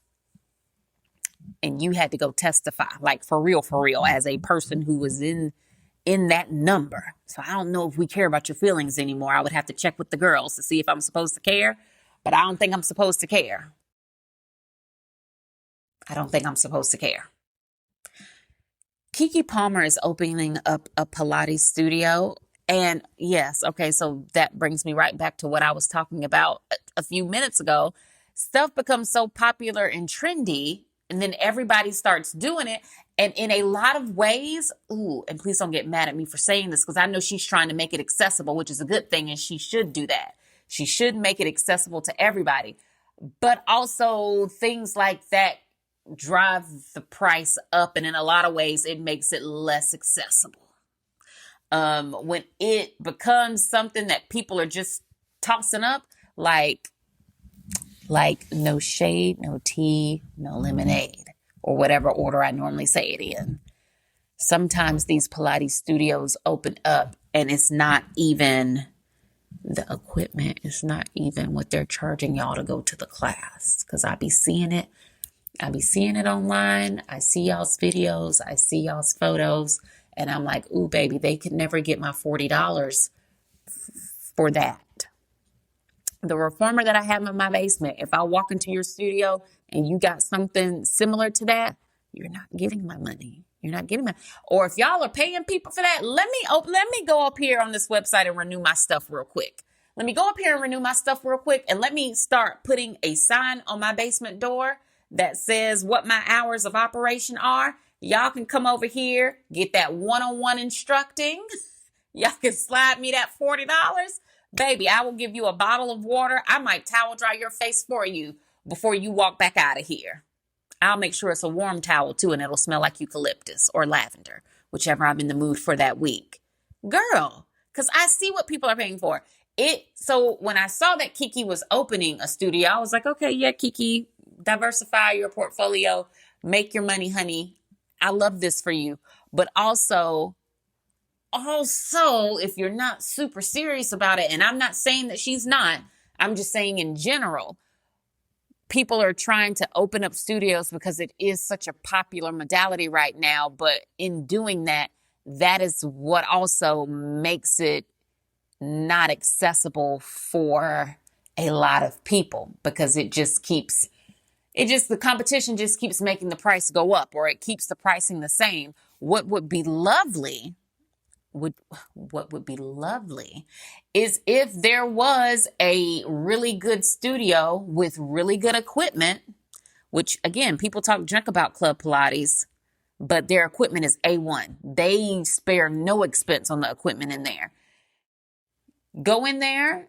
And you had to go testify, for real, as a person who was in that number. So I don't know if we care about your feelings anymore. I would have to check with the girls to see if I'm supposed to care. But I don't think I'm supposed to care. I don't think I'm supposed to care. Keke Palmer is opening up a Pilates studio. And yes, okay, so that brings me right back to what I was talking about a few minutes ago. Stuff becomes so popular and trendy, and then everybody starts doing it. And in a lot of ways, and please don't get mad at me for saying this, because I know she's trying to make it accessible, which is a good thing, and she should do that. She should make it accessible to everybody. But also things like that drive the price up, and in a lot of ways it makes it less accessible. When it becomes something that people are just tossing up, like no shade, no tea, no lemonade, or whatever order I normally say it in. Sometimes these Pilates studios open up and it's not even the equipment, it's not even what they're charging y'all to go to the class. Because I be seeing it online. I see y'all's videos. I see y'all's photos. And I'm like, ooh, baby, they could never get my $40 for that. The reformer that I have in my basement, if I walk into your studio and you got something similar to that, you're not getting my money. You're not getting my, or if y'all are paying people for that, let me go up here on this website and renew my stuff real quick. Let me go up here and renew my stuff real quick. And let me start putting a sign on my basement door that says what my hours of operation are. Y'all can come over here, get that one-on-one instructing. Y'all can slide me that $40. Baby, I will give you a bottle of water. I might towel dry your face for you before you walk back out of here. I'll make sure it's a warm towel too, and it'll smell like eucalyptus or lavender, whichever I'm in the mood for that week. Girl, because I see what people are paying for. So when I saw that Keke was opening a studio, I was like, okay, yeah, Keke, diversify your portfolio, make your money, honey. I love this for you. But also, also, if you're not super serious about it, and I'm not saying that she's not, I'm just saying in general, people are trying to open up studios because it is such a popular modality right now. But in doing that, that is what also makes it not accessible for a lot of people, because the competition just keeps making the price go up, or it keeps the pricing the same. What would be lovely is if there was a really good studio with really good equipment, which again, people talk junk about Club Pilates, but their equipment is A1. They spare no expense on the equipment in there. Go in there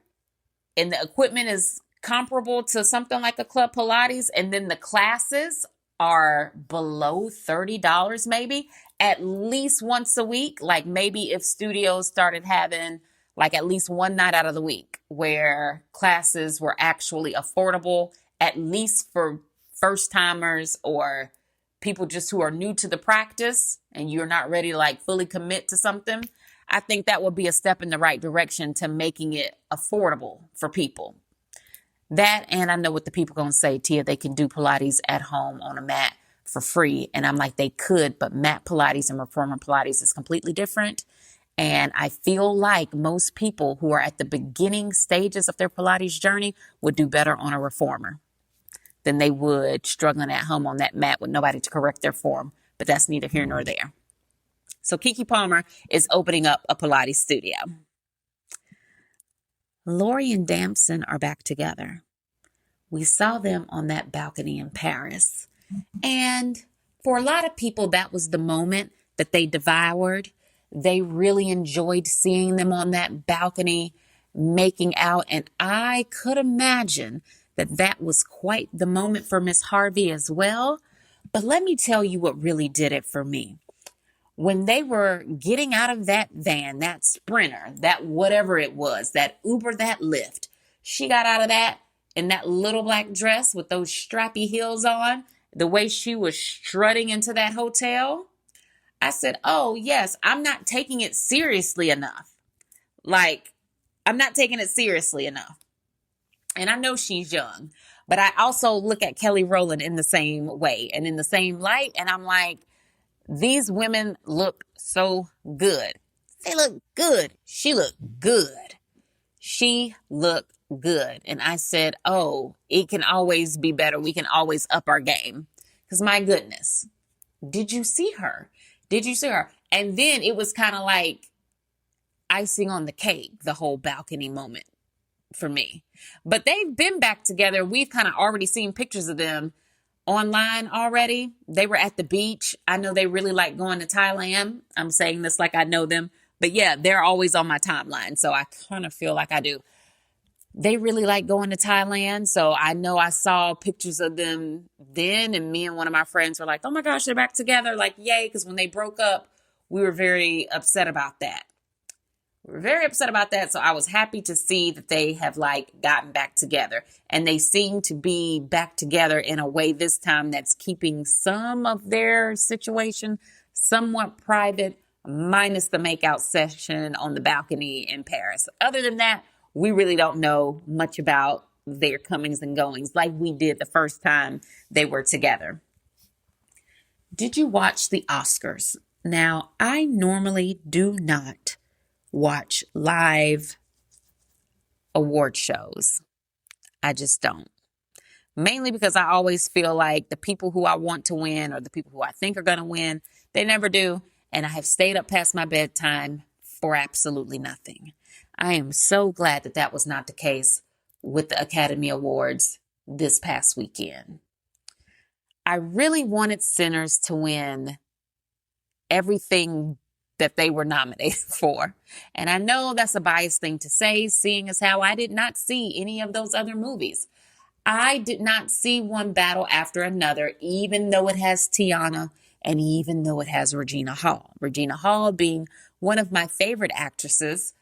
and the equipment is comparable to something like a Club Pilates, and then the classes are below $30 maybe, at least once a week. Like maybe if studios started having like at least one night out of the week where classes were actually affordable, at least for first timers or people just who are new to the practice and you're not ready to like fully commit to something, I think that would be a step in the right direction to making it affordable for people. That, and I know what the people going to say, Tia, they can do Pilates at home on a mat for free. And I'm like, they could, but mat Pilates and reformer Pilates is completely different. And I feel like most people who are at the beginning stages of their Pilates journey would do better on a reformer than they would struggling at home on that mat with nobody to correct their form. But that's neither here nor there. So Keke Palmer is opening up a Pilates studio. Lori and Damson are back together. We saw them on that balcony in Paris. And for a lot of people, that was the moment that they devoured. They really enjoyed seeing them on that balcony making out. And I could imagine that that was quite the moment for Miss Harvey as well. But let me tell you what really did it for me. When they were getting out of that van, that Sprinter, that whatever it was, that Uber, that Lyft, she got out of that in that little black dress with those strappy heels on, the way she was strutting into that hotel. I said, oh, yes, I'm not taking it seriously enough. Like, I'm not taking it seriously enough. And I know she's young, but I also look at Kelly Rowland in the same way and in the same light. And I'm like, these women look so good. They look good. She looked good. She looked good. And I said, oh, it can always be better. We can always up our game. Because my goodness, did you see her? Did you see her? And then it was kind of like icing on the cake, the whole balcony moment for me. But they've been back together. We've kind of already seen pictures of them online already. They were at the beach. I know they really like going to Thailand. I'm saying this like I know them. But yeah, they're always on my timeline. So I kind of feel like I do. They really like going to Thailand. So I know I saw pictures of them then. And me and one of my friends were like, oh my gosh, they're back together. Like, yay. Because when they broke up, we were very upset about that. We were very upset about that. So I was happy to see that they have like gotten back together, and they seem to be back together in a way this time that's keeping some of their situation somewhat private, minus the makeout session on the balcony in Paris. Other than that, we really don't know much about their comings and goings like we did the first time they were together. Did you watch the Oscars? Now, I normally do not watch live award shows. I just don't. Mainly because I always feel like the people who I want to win or the people who I think are going to win, they never do. And I have stayed up past my bedtime for absolutely nothing. I am so glad that that was not the case with the Academy Awards this past weekend. I really wanted Sinners to win everything that they were nominated for. And I know that's a biased thing to say, seeing as how I did not see any of those other movies. I did not see one battle after another, even though it has Tiana and even though it has Regina Hall. Regina Hall being one of my favorite actresses.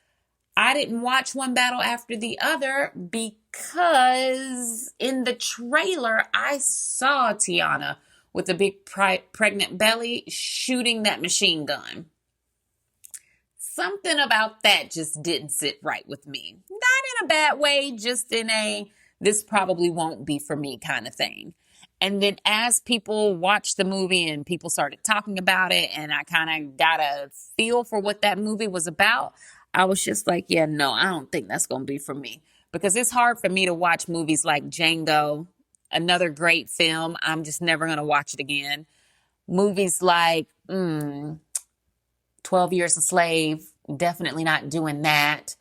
I didn't watch one battle after the other because in the trailer, I saw Tiana with a big pregnant belly shooting that machine gun. something about that just didn't sit right with me. Not in a bad way, just in a this probably won't be for me kind of thing. And then as people watched the movie and people started talking about it, and I kind of got a feel for what that movie was about, I was just like, yeah, no, I don't think that's going to be for me. Because it's hard for me to watch movies like Django, another great film. I'm just never going to watch it again. Movies like 12 Years a Slave, definitely not doing that.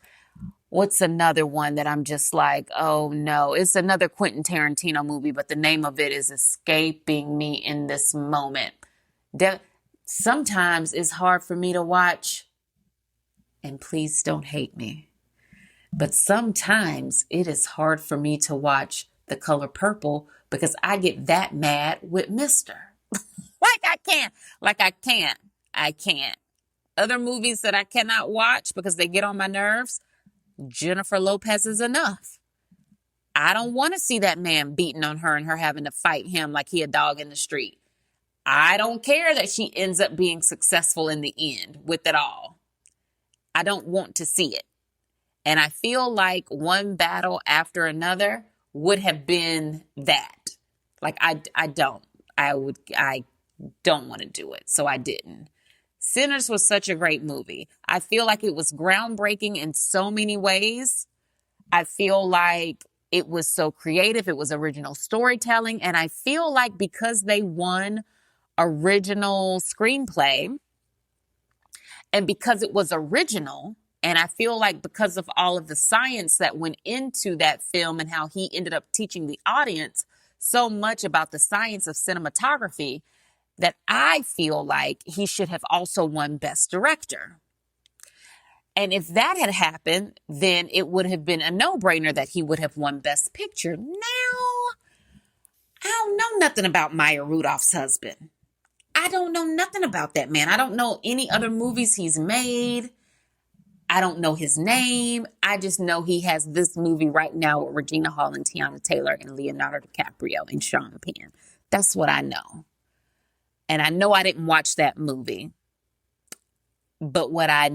What's another one that I'm just like, oh no, it's another Quentin Tarantino movie, but the name of it is escaping me in this moment. Sometimes it's hard for me to watch, and please don't hate me, but sometimes it is hard for me to watch The Color Purple because I get that mad with Mister. I can't. Other movies that I cannot watch because they get on my nerves, Jennifer Lopez is enough. I don't want to see that man beating on her and her having to fight him like he a dog in the street. I don't care that she ends up being successful in the end with it all. I don't want to see it. And I feel like one battle after another would have been that. Like I don't want to do it. So I didn't. Sinners was such a great movie. I feel like it was groundbreaking in so many ways. I feel like it was so creative. It was original storytelling. And I feel like because they won original screenplay and because it was original, and I feel like because of all of the science that went into that film and how he ended up teaching the audience so much about the science of cinematography, that I feel like he should have also won Best Director. And if that had happened, then it would have been a no-brainer that he would have won Best Picture. Now, I don't know nothing about Maya Rudolph's husband. I don't know nothing about that man. I don't know any other movies he's made. I don't know his name. I just know he has this movie right now with Regina Hall and Tiana Taylor and Leonardo DiCaprio and Sean Penn. That's what I know. And I know I didn't watch that movie. But what I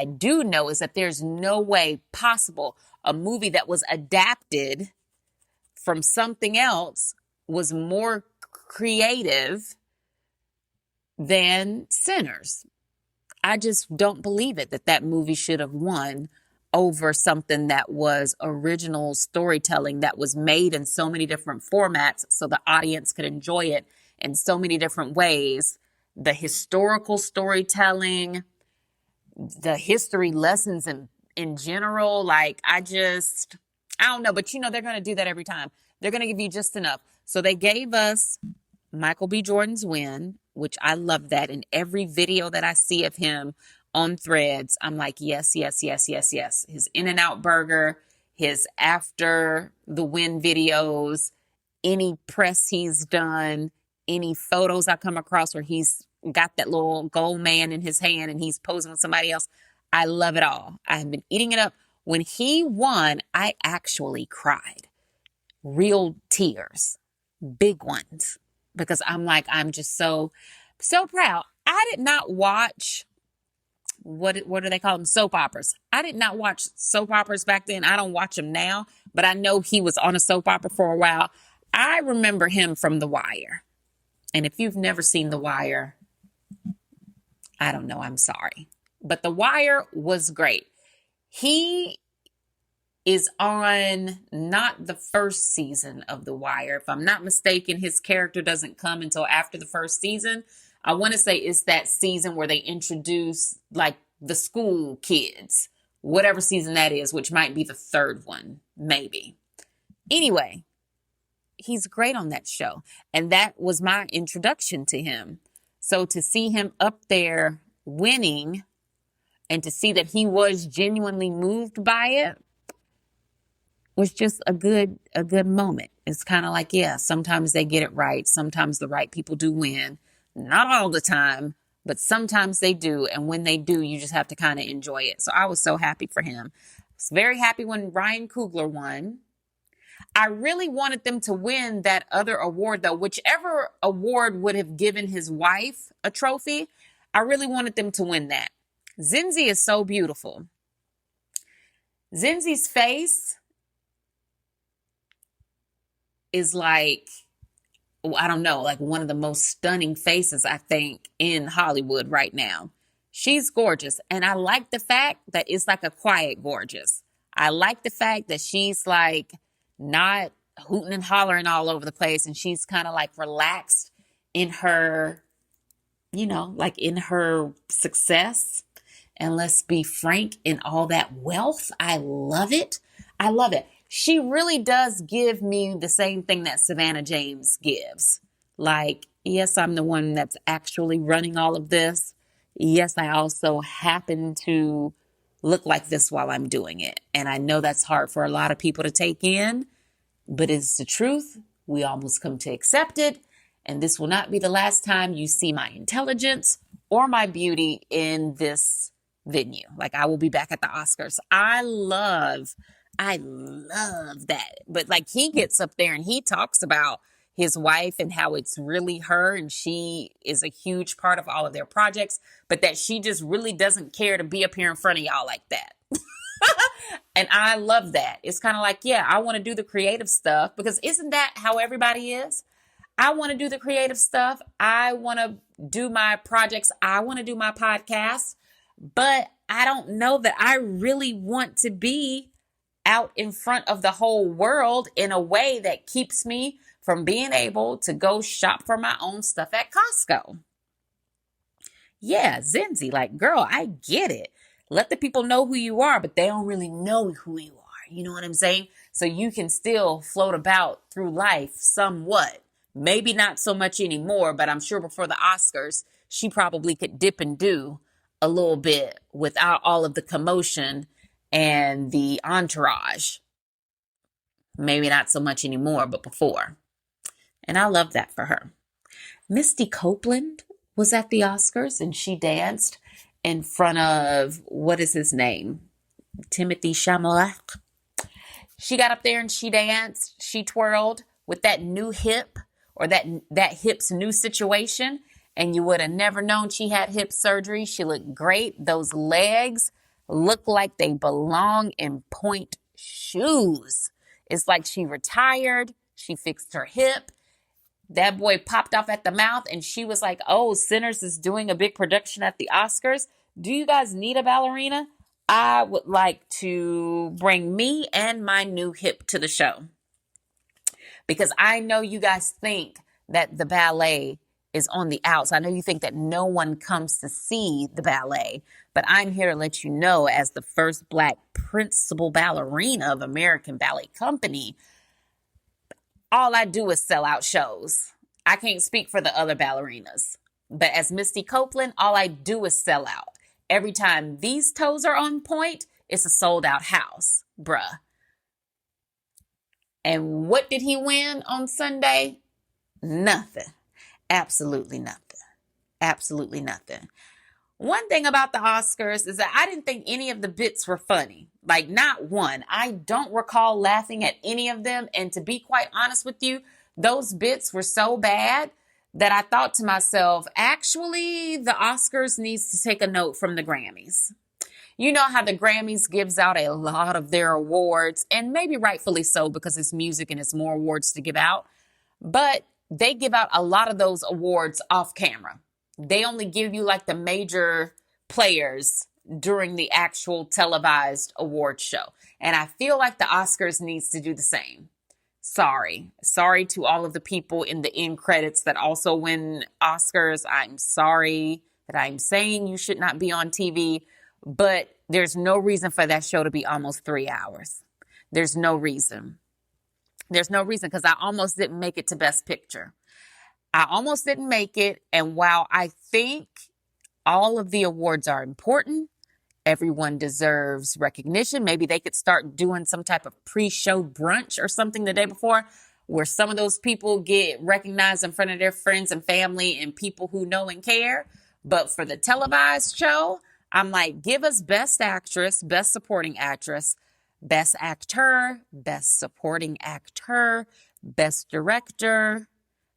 do know is that there's no way possible a movie that was adapted from something else was more creative than Sinners. I just don't believe it that movie should have won over something that was original storytelling that was made in so many different formats so the audience could enjoy it in so many different ways. The historical storytelling, the history lessons in general, like I don't know, but they're going to do that every time. They're going to give you just enough. So they gave us Michael B. Jordan's win, which I love that. In every video that I see of him on Threads, I'm like, yes, yes, yes, yes, yes. His In-N-Out burger, his after the win videos, any press he's done, any photos I come across where he's got that little gold man in his hand and he's posing with somebody else. I love it all. I have been eating it up. When he won, I actually cried. Real tears. Big ones. Because I'm just so proud. I did not watch, what do they call them? Soap operas. I did not watch soap operas back then. I don't watch them now, but I know he was on a soap opera for a while. I remember him from The Wire. And if you've never seen The Wire, I don't know, I'm sorry. But The Wire was great. He is on not the first season of The Wire. If I'm not mistaken, his character doesn't come until after the first season. I want to say it's that season where they introduce like the school kids, whatever season that is, which might be the third one, maybe. Anyway, he's great on that show. And that was my introduction to him. So to see him up there winning and to see that he was genuinely moved by it was just a good moment. It's kind of like, yeah, sometimes they get it right. Sometimes the right people do win. Not all the time, but sometimes they do. And when they do, you just have to kind of enjoy it. So I was so happy for him. I was very happy when Ryan Coogler won. I really wanted them to win that other award, though. Whichever award would have given his wife a trophy, I really wanted them to win that. Zinzi is so beautiful. Zinzi's face is like, I don't know, like one of the most stunning faces, I think, in Hollywood right now. She's gorgeous. And I like the fact that it's like a quiet gorgeous. I like the fact that she's like not hooting and hollering all over the place. And she's kind of like relaxed in her, like in her success. And let's be frank, in all that wealth. I love it. I love it. She really does give me the same thing that Savannah James gives. Like, yes, I'm the one that's actually running all of this. Yes, I also happen to look like this while I'm doing it. And I know that's hard for a lot of people to take in, but it's the truth. We almost come to accept it. And this will not be the last time you see my intelligence or my beauty in this venue. Like, I will be back at the Oscars. I love that. But like, he gets up there and he talks about his wife and how it's really her and she is a huge part of all of their projects, but that she just really doesn't care to be up here in front of y'all like that. And I love that. It's kind of like, yeah, I want to do the creative stuff, because isn't that how everybody is? I want to do the creative stuff. I want to do my projects. I want to do my podcasts, but I don't know that I really want to be out in front of the whole world in a way that keeps me from being able to go shop for my own stuff at Costco. Yeah, Zinzi, like, girl, I get it. Let the people know who you are, but they don't really know who you are. You know what I'm saying? So you can still float about through life somewhat. Maybe not so much anymore, but I'm sure before the Oscars, she probably could dip and do a little bit without all of the commotion and the entourage. Maybe not so much anymore, but before. And I love that for her. Misty Copeland was at the Oscars and she danced in front of, what is his name? Timothy Chalamet. She got up there and she danced. She twirled with that new hip, or that hip's new situation. And you would have never known she had hip surgery. She looked great. Those legs look like they belong in point shoes. It's like she retired. She fixed her hip. That boy popped off at the mouth and she was like, oh, Sinners is doing a big production at the Oscars. Do you guys need a ballerina? I would like to bring me and my new hip to the show. Because I know you guys think that the ballet is on the outs. I know you think that no one comes to see the ballet, but I'm here to let you know, as the first Black principal ballerina of American Ballet Company, all I do is sell out shows. I can't speak for the other ballerinas, but as Misty Copeland, all I do is sell out. Every time these toes are on point, it's a sold out house, bruh. And what did he win on Sunday? Nothing. Absolutely nothing. Absolutely nothing. One thing about the Oscars is that I didn't think any of the bits were funny. Like, not one. I don't recall laughing at any of them. And to be quite honest with you, those bits were so bad that I thought to myself, actually, the Oscars needs to take a note from the Grammys. You know how the Grammys gives out a lot of their awards, and maybe rightfully so, because it's music and it's more awards to give out. But they give out a lot of those awards off camera. They only give you like the major players during the actual televised award show. And I feel like the Oscars needs to do the same. Sorry to all of the people in the end credits that also win Oscars. I'm sorry that I'm saying you should not be on TV, but there's no reason for that show to be almost 3 hours. There's no reason. There's no reason, because I almost didn't make it to Best Picture. I almost didn't make it. And while I think all of the awards are important, everyone deserves recognition. Maybe they could start doing some type of pre-show brunch or something the day before, where some of those people get recognized in front of their friends and family and people who know and care. But for the televised show, I'm like, give us Best Actress, Best Supporting Actress, Best Actor, Best Supporting Actor, Best Director,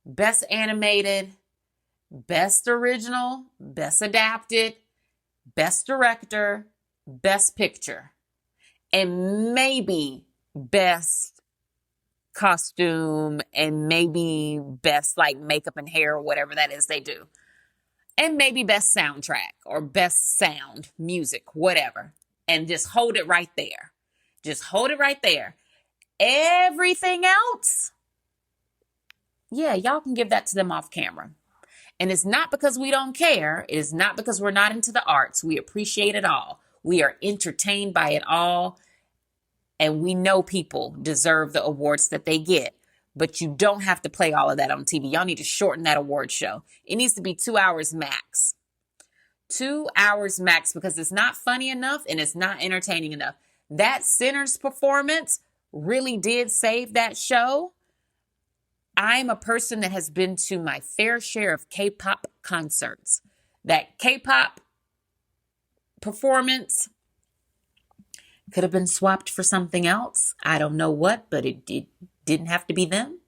Best Animated, Best Original, Best Adapted, Best Director, Best Picture, and maybe Best Costume, and maybe Best like makeup and hair or whatever that is they do. And maybe Best Soundtrack or Best Sound, Music, whatever. And just hold it right there. Just hold it right there. Everything else, yeah, y'all can give that to them off camera. And it's not because we don't care. It is not because we're not into the arts. We appreciate it all. We are entertained by it all. And we know people deserve the awards that they get. But you don't have to play all of that on TV. Y'all need to shorten that award show. It needs to be 2 hours max. 2 hours max, because it's not funny enough and it's not entertaining enough. That Sinners performance really did save that show. I'm a person that has been to my fair share of K-pop concerts. That K-pop performance could have been swapped for something else. I don't know what, but it didn't have to be them.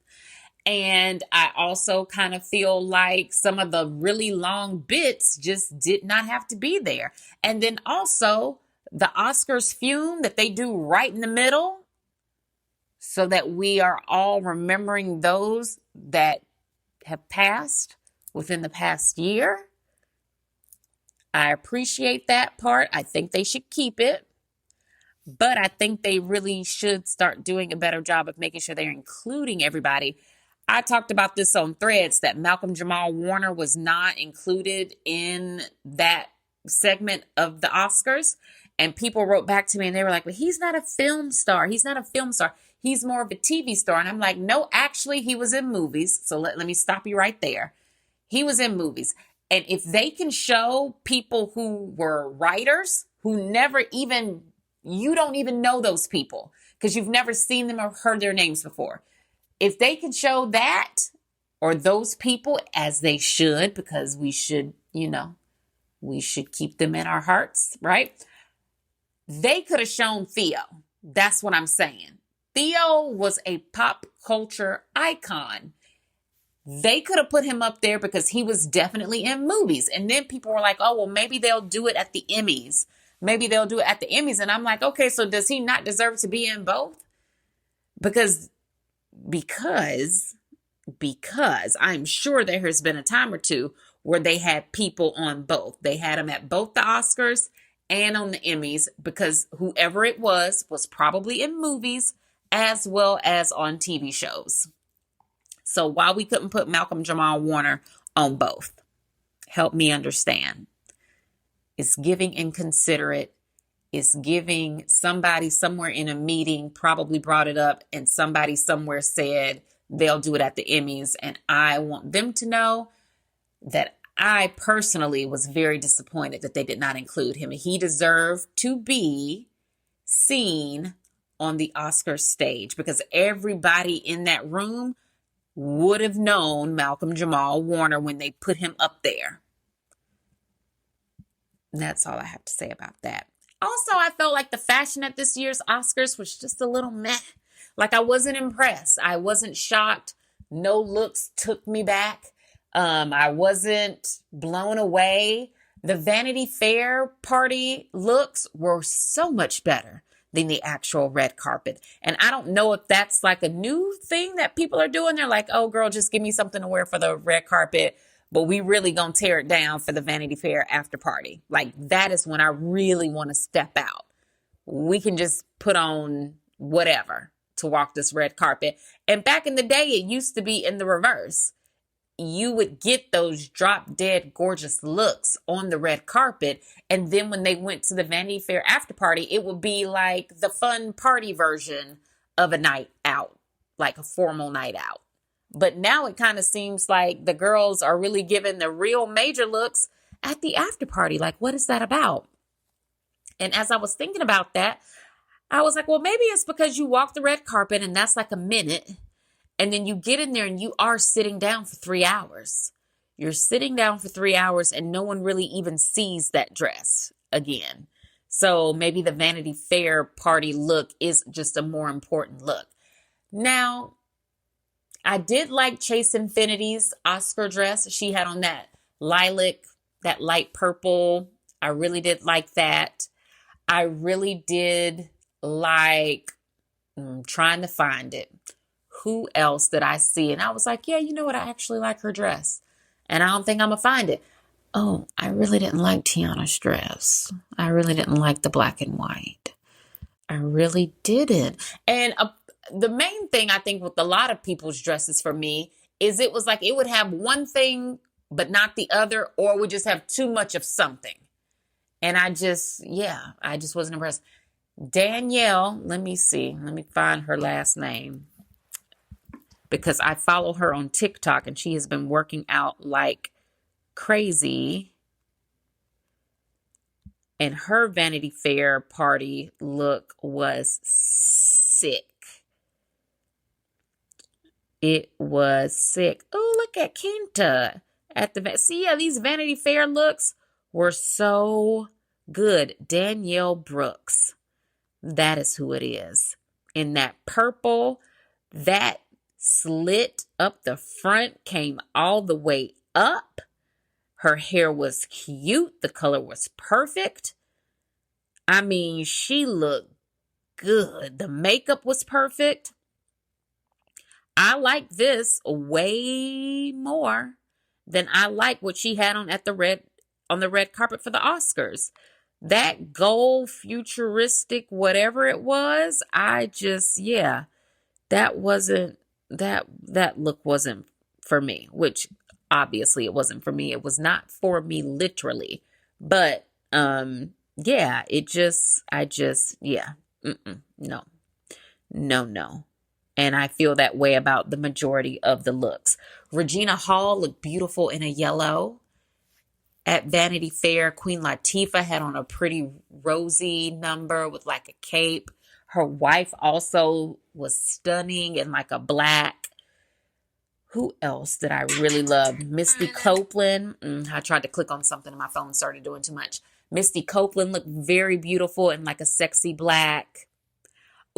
And I also kind of feel like some of the really long bits just did not have to be there. And then also the Oscars fume that they do right in the middle, so that we are all remembering those that have passed within the past year. I appreciate that part. I think they should keep it. But I think they really should start doing a better job of making sure they're including everybody. I talked about this on Threads, that Malcolm Jamal Warner was not included in that segment of the Oscars. And people wrote back to me and they were like, well, he's not a film star. He's not a film star. He's more of a TV star. And I'm like, no, actually, he was in movies. So let me stop you right there. He was in movies. And if they can show people who were writers, who never even, you don't even know those people because you've never seen them or heard their names before. If they can show that, or those people, as they should, because we should, we should keep them in our hearts, right? They could have shown Theo. That's what I'm saying. Theo was a pop culture icon. They could have put him up there because he was definitely in movies. And then people were like, oh, well, maybe they'll do it at the Emmys. Maybe they'll do it at the Emmys. And I'm like, okay, so does he not deserve to be in both? Because I'm sure there has been a time or two where they had people on both. They had him at both the Oscars and on the Emmys, because whoever it was probably in movies as well as on TV shows. So why we couldn't put Malcolm Jamal Warner on both? Help me understand. It's giving inconsiderate. It's giving somebody somewhere in a meeting probably brought it up, and somebody somewhere said they'll do it at the Emmys. And I want them to know that I personally was very disappointed that they did not include him. He deserved to be seen on the Oscar stage, because everybody in that room would have known Malcolm Jamal Warner when they put him up there. And that's all I have to say about that. Also, I felt like the fashion at this year's Oscars was just a little meh. Like, I wasn't impressed. I wasn't shocked. No looks took me back. I wasn't blown away. The Vanity Fair party looks were so much better than the actual red carpet. And I don't know if that's like a new thing that people are doing. They're like, oh, girl, just give me something to wear for the red carpet, but we really gonna tear it down for the Vanity Fair after party. Like, that is when I really want to step out. We can just put on whatever to walk this red carpet. And back in the day, it used to be in the reverse. You would get those drop dead gorgeous looks on the red carpet. And then when they went to the Vanity Fair after party, it would be like the fun party version of a night out, like a formal night out. But now it kind of seems like the girls are really giving the real major looks at the after party. Like, what is that about? And as I was thinking about that, I was like, well, maybe it's because you walk the red carpet and that's like a minute. And then you get in there and you are sitting down for 3 hours. You're sitting down for 3 hours and no one really even sees that dress again. So maybe the Vanity Fair party look is just a more important look. Now, I did like Chase Infinity's Oscar dress. She had on that lilac, that light purple I really did like that. I really did like trying to find it. Who else did I see? And I was like, yeah, you know what? I actually like her dress. And I don't think I'm going to find it. Oh, I really didn't like Tiana's dress. I really didn't like the black and white. I really didn't. And the main thing I think with a lot of people's dresses for me is it was like it would have one thing but not the other, or we just have too much of something. And I just wasn't impressed. Danielle, let me see. Let me find her last name because I follow her on TikTok and she has been working out like crazy. And her Vanity Fair party look was sick. It was sick. Oh, look at Kinta at the see. Yeah, these Vanity Fair looks were so good. Danielle Brooks, that is who it is. In that purple, that slit up the front came all the way up. Her hair was cute. The color was perfect. I mean, she looked good. The makeup was perfect. I like this way more than I like what she had on the red carpet for the Oscars. That gold futuristic whatever it was, that look wasn't for me, which obviously it wasn't for me. It was not for me literally. But no. No. And I feel that way about the majority of the looks. Regina Hall looked beautiful in a yellow. At Vanity Fair, Queen Latifah had on a pretty rosy number with like a cape. Her wife also was stunning in like a black. Who else did I really love? Misty Copeland. I tried to click on something and my phone started doing too much. Misty Copeland looked very beautiful in like a sexy black.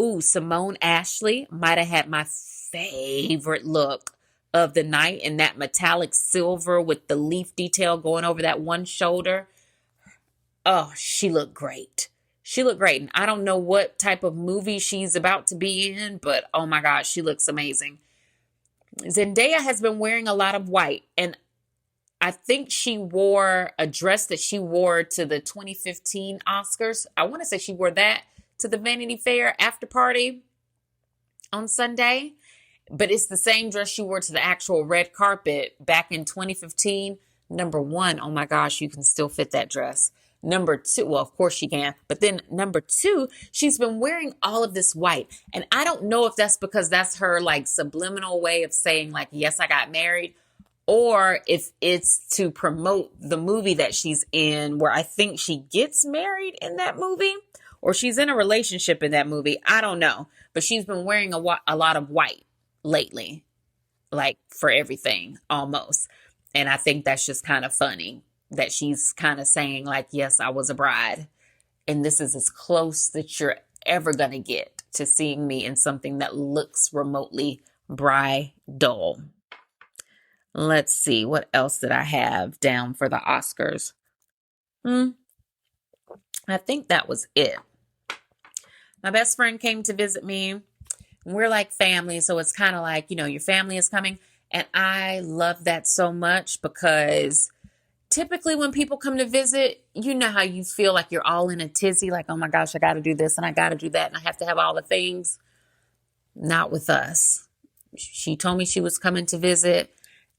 Ooh, Simone Ashley might have had my favorite look of the night in that metallic silver with the leaf detail going over that one shoulder. Oh, she looked great. She looked great. And I don't know what type of movie she's about to be in, but oh my gosh, she looks amazing. Zendaya has been wearing a lot of white, and I think she wore a dress that she wore to the 2015 Oscars. I want to say she wore that to the Vanity Fair after party on Sunday, but it's the same dress she wore to the actual red carpet back in 2015. Number one, oh my gosh, you can still fit that dress. Number two, well, of course she can. But then number two, she's been wearing all of this white. And I don't know if that's because that's her like subliminal way of saying like, yes, I got married. Or if it's to promote the movie that she's in where I think she gets married in that movie. Or she's in a relationship in that movie. I don't know. But she's been wearing a lot of white lately. Like for everything almost. And I think that's just kind of funny. That she's kind of saying like, yes, I was a bride. And this is as close that you're ever going to get to seeing me in something that looks remotely bridal. Let's see. What else did I have down for the Oscars? I think that was it. My best friend came to visit me. We're like family. So it's kind of like, your family is coming. And I love that so much because typically when people come to visit, you know how you feel like you're all in a tizzy, like, oh my gosh, I got to do this and I got to do that and I have to have all the things. Not with us. She told me she was coming to visit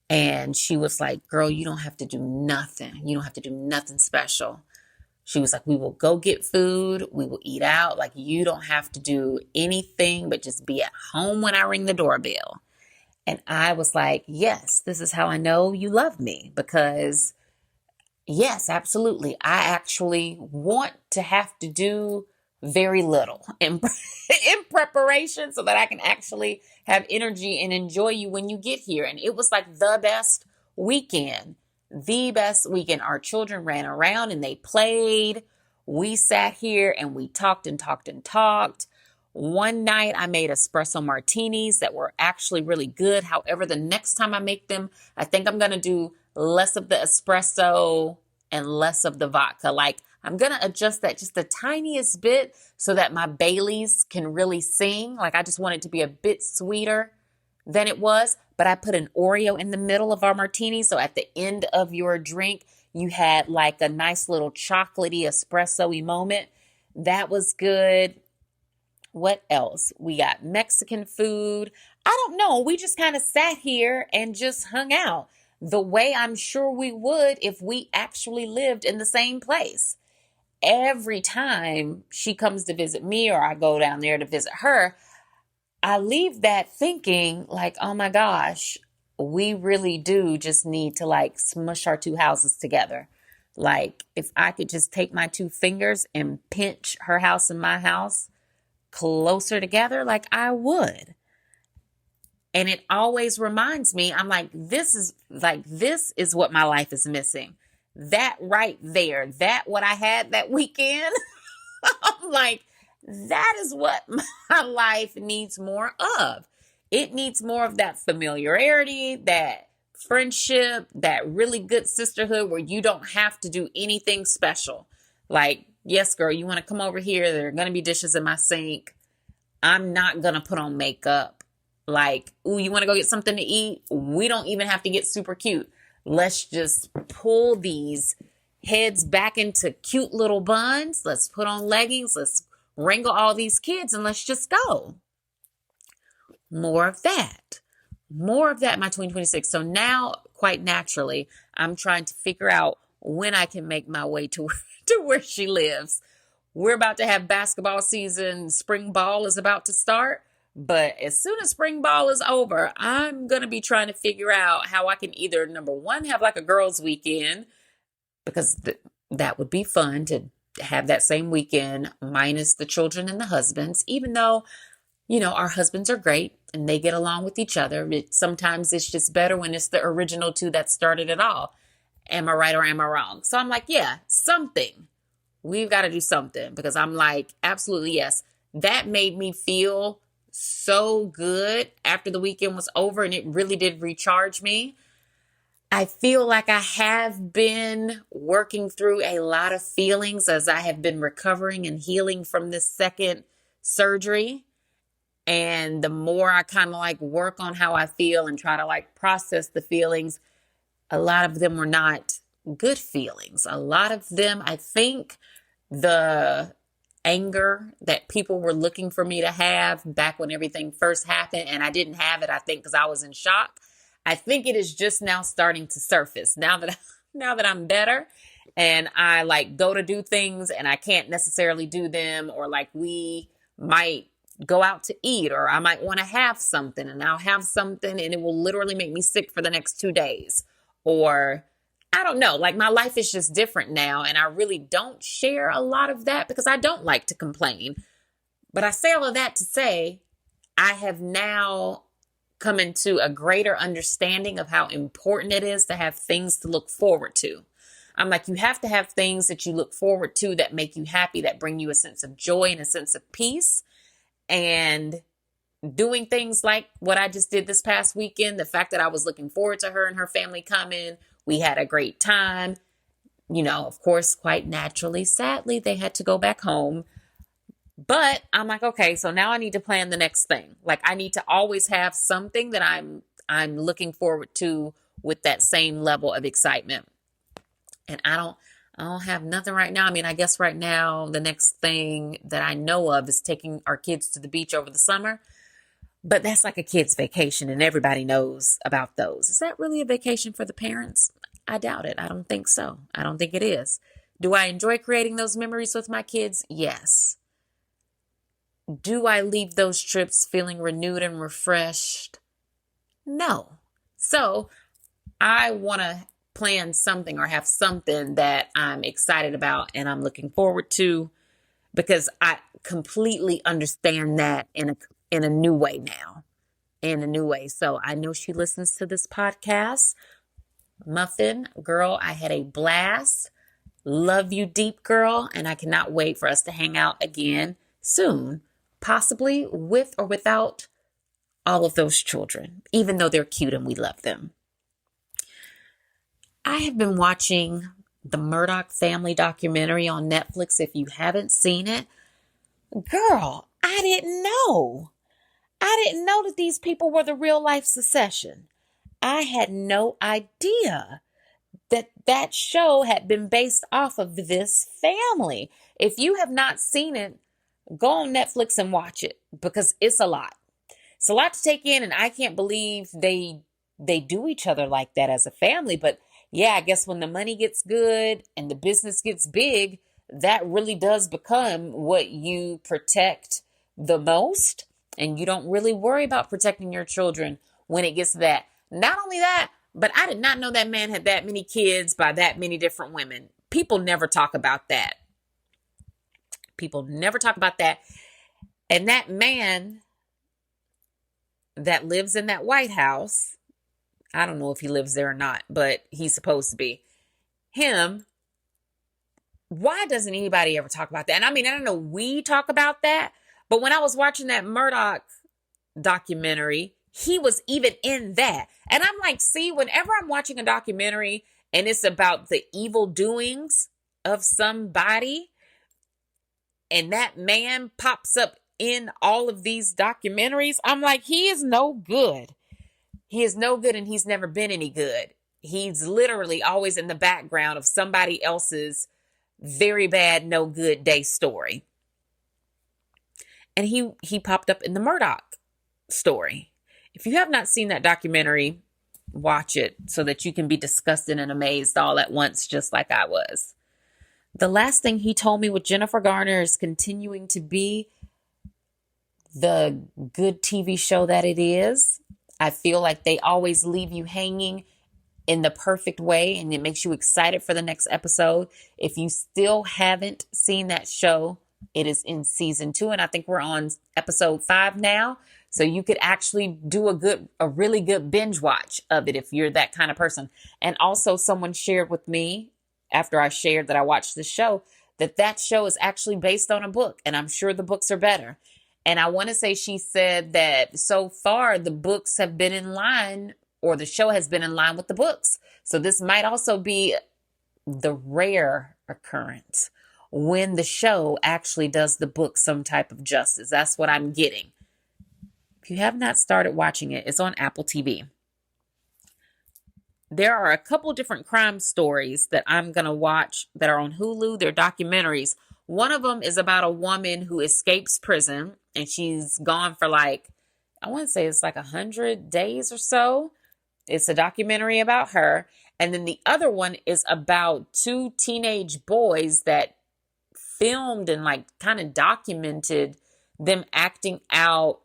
and she was like, girl, you don't have to do nothing. You don't have to do nothing special. She was like, we will go get food. We will eat out. Like, you don't have to do anything but just be at home when I ring the doorbell. And I was like, yes, this is how I know you love me because yes, absolutely. I actually want to have to do very little in preparation so that I can actually have energy and enjoy you when you get here. And it was like the best weekend. The best weekend. Our children ran around and they played. We sat here and we talked and talked and talked. One night I made espresso martinis that were actually really good. However, the next time I make them, I think I'm going to do less of the espresso and less of the vodka. Like, I'm going to adjust that just the tiniest bit so that my Baileys can really sing. Like, I just want it to be a bit sweeter than it was. But I put an Oreo in the middle of our martini. So at the end of your drink, you had like a nice little chocolatey espresso-y moment. That was good. What else? We got Mexican food. I don't know. We just kind of sat here and just hung out the way I'm sure we would if we actually lived in the same place. Every time she comes to visit me or I go down there to visit her, I leave that thinking like, oh my gosh, we really do just need to like smush our two houses together. Like, if I could just take my two fingers and pinch her house and my house closer together, like I would. And it always reminds me, I'm like, this is what my life is missing. That right there, that what I had that weekend, I'm like, that is what my life needs more of. It needs more of that familiarity, that friendship, that really good sisterhood where you don't have to do anything special. Like, yes, girl, you want to come over here? There are going to be dishes in my sink. I'm not going to put on makeup. Like, ooh, you want to go get something to eat? We don't even have to get super cute. Let's just pull these heads back into cute little buns. Let's put on leggings. Let's wrangle all these kids and let's just go. More of that. More of that in my 2026. So now, quite naturally, I'm trying to figure out when I can make my way to where she lives. We're about to have basketball season. Spring ball is about to start. But as soon as spring ball is over, I'm going to be trying to figure out how I can either, number one, have like a girls' weekend, because that would be fun to have that same weekend minus the children and the husbands, even though, you know, our husbands are great and they get along with each other. Sometimes it's just better when it's the original two that started it all. Am I right or am I wrong? So I'm like, yeah, something. We've got to do something, because I'm like, absolutely, yes. That made me feel so good after the weekend was over, and it really did recharge me. I feel like I have been working through a lot of feelings as I have been recovering and healing from this second surgery. And the more I kind of like work on how I feel and try to like process the feelings, a lot of them were not good feelings. A lot of them, I think the anger that people were looking for me to have back when everything first happened, and I didn't have it, I think, because I was in shock. I think it is just now starting to surface now that I'm better and I like go to do things and I can't necessarily do them, or like we might go out to eat, or I might want to have something and I'll have something and it will literally make me sick for the next 2 days. Or I don't know, like my life is just different now, and I really don't share a lot of that because I don't like to complain. But I say all of that to say I have now come into a greater understanding of how important it is to have things to look forward to. I'm like, you have to have things that you look forward to that make you happy, that bring you a sense of joy and a sense of peace. And doing things like what I just did this past weekend, the fact that I was looking forward to her and her family coming. We had a great time. You know, of course, quite naturally, sadly, they had to go back home. But I'm like, okay, so now I need to plan the next thing. Like, I need to always have something that I'm looking forward to with that same level of excitement. And I don't have nothing right now. I mean, I guess right now the next thing that I know of is taking our kids to the beach over the summer. But that's like a kid's vacation, and everybody knows about those. Is that really a vacation for the parents? I doubt it. I don't think so. I don't think it is. Do I enjoy creating those memories with my kids? Yes. Do I leave those trips feeling renewed and refreshed? No. So I want to plan something or have something that I'm excited about and I'm looking forward to, because I completely understand that in a new way now, in a new way. So I know she listens to this podcast. Muffin, girl, I had a blast. Love you deep, girl. And I cannot wait for us to hang out again soon, possibly with or without all of those children, even though they're cute and we love them. I have been watching The Murdoch family documentary on Netflix. If you haven't seen it, girl, I didn't know. I didn't know that these people were the real life Succession. I had no idea that that show had been based off of this family. If you have not seen it, go on Netflix and watch it because it's a lot. It's a lot to take in, and I can't believe they do each other like that as a family. But yeah, I guess when the money gets good and the business gets big, that really does become what you protect the most. And you don't really worry about protecting your children when it gets to that. Not only that, but I did not know that man had that many kids by that many different women. People never talk about that. People never talk about that. And that man that lives in that White House, I don't know if he lives there or not, but he's supposed to be. Him, why doesn't anybody ever talk about that? And I mean, I don't know, we talk about that, but when I was watching that Murdoch documentary, he was even in that. And I'm like, see, whenever I'm watching a documentary and it's about the evil doings of somebody, and that man pops up in all of these documentaries, I'm like, he is no good. He is no good, and he's never been any good. He's literally always in the background of somebody else's very bad, no good day story. And he popped up in the Murdoch story. If you have not seen that documentary, watch it so that you can be disgusted and amazed all at once, just like I was. The last thing he told me with Jennifer Garner is continuing to be the good TV show that it is. I feel like they always leave you hanging in the perfect way, and it makes you excited for the next episode. If you still haven't seen that show, it is in season 2, and I think we're on episode 5 now. So you could actually do a really good binge watch of it if you're that kind of person. And also, someone shared with me after I shared that I watched the show, that show is actually based on a book, and I'm sure the books are better. And I want to say she said that so far the books have been in line, or the show has been in line with the books. So this might also be the rare occurrence when the show actually does the book some type of justice. That's what I'm getting. If you have not started watching it, it's on Apple TV. There are a couple different crime stories that I'm going to watch that are on Hulu. They're documentaries. One of them is about a woman who escapes prison, and she's gone for I want to say it's 100 days or so. It's a documentary about her. And then the other one is about 2 teenage boys that filmed and kind of documented them acting out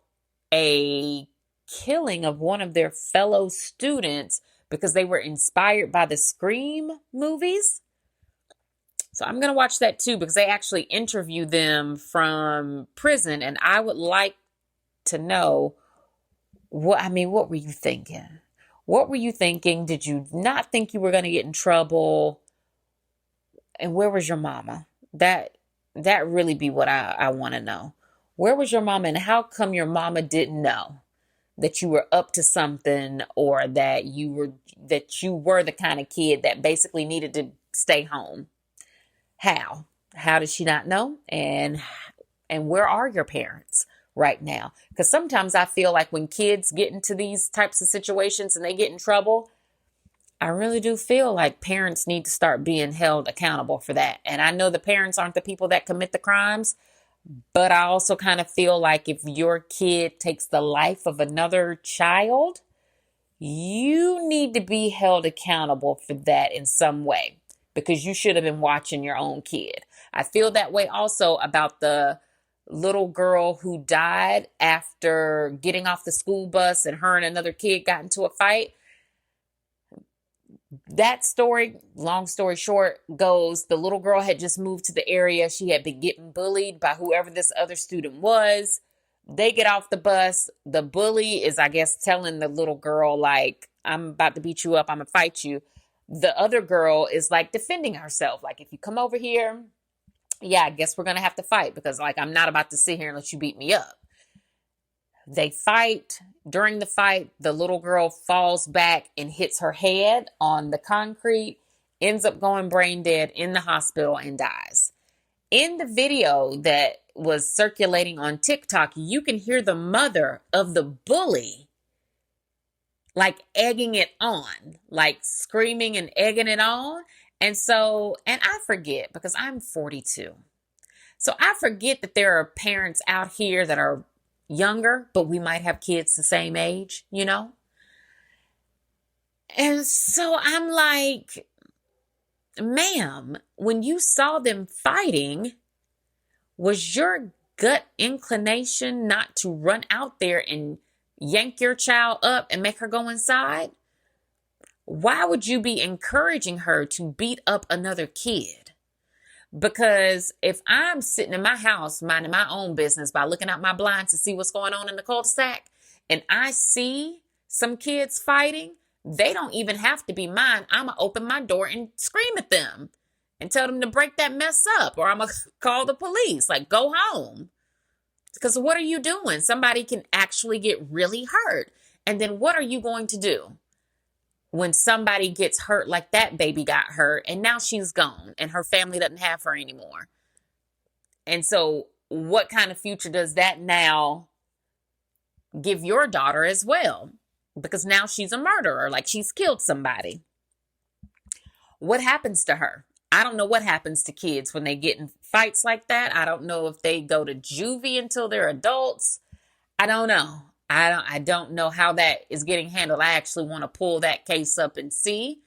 a killing of one of their fellow students because they were inspired by the Scream movies. So I'm going to watch that too, because they actually interview them from prison. And I would like to know what were you thinking? What were you thinking? Did you not think you were going to get in trouble? And where was your mama? That really be what I want to know. Where was your mama, and how come your mama didn't know that you were up to something, or that you were the kind of kid that basically needed to stay home? How did she not know? And where are your parents right now? Because sometimes I feel like when kids get into these types of situations and they get in trouble, I really do feel like parents need to start being held accountable for that. And I know the parents aren't the people that commit the crimes, but I also kind of feel like if your kid takes the life of another child, you need to be held accountable for that in some way, because you should have been watching your own kid. I feel that way also about the little girl who died after getting off the school bus and her and another kid got into a fight. That story, long story short, goes the little girl had just moved to the area. She had been getting bullied by whoever this other student was. They get off the bus. The bully is, I guess, telling the little girl, I'm about to beat you up. I'm going to fight you. The other girl is defending herself. If you come over here, yeah, I guess we're going to have to fight, because I'm not about to sit here and let you beat me up. They fight. During the fight, the little girl falls back and hits her head on the concrete, ends up going brain dead in the hospital and dies. In the video that was circulating on TikTok, you can hear the mother of the bully like egging it on, like screaming and egging it on. And I forget because I'm 42. So I forget that there are parents out here that are younger, but we might have kids the same age, you know? And so I'm like, ma'am, when you saw them fighting, was your gut inclination not to run out there and yank your child up and make her go inside? Why would you be encouraging her to beat up another kid? Because if I'm sitting in my house minding my own business by looking out my blinds to see what's going on in the cul-de-sac, and I see some kids fighting, they don't even have to be mine. I'm going to open my door and scream at them and tell them to break that mess up, or I'm going to call the police, like, go home. Because what are you doing? Somebody can actually get really hurt. And then what are you going to do when somebody gets hurt like that baby got hurt and now she's gone and her family doesn't have her anymore? And so what kind of future does that now give your daughter as well? Because now she's a murderer, like she's killed somebody. What happens to her? I don't know what happens to kids when they get in fights like that. I don't know if they go to juvie until they're adults. I don't know. I don't know how that is getting handled. I actually want to pull that case up and see.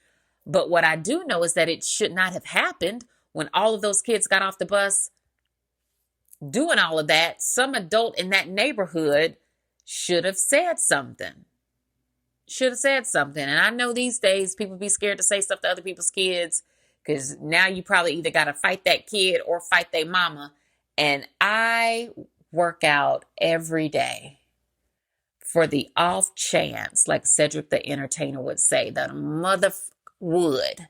But what I do know is that it should not have happened when all of those kids got off the bus doing all of that. Some adult in that neighborhood should have said something. And I know these days people be scared to say stuff to other people's kids because now you probably either got to fight that kid or fight their mama. And I work out every day for the off chance, like Cedric the Entertainer would say, that a mother would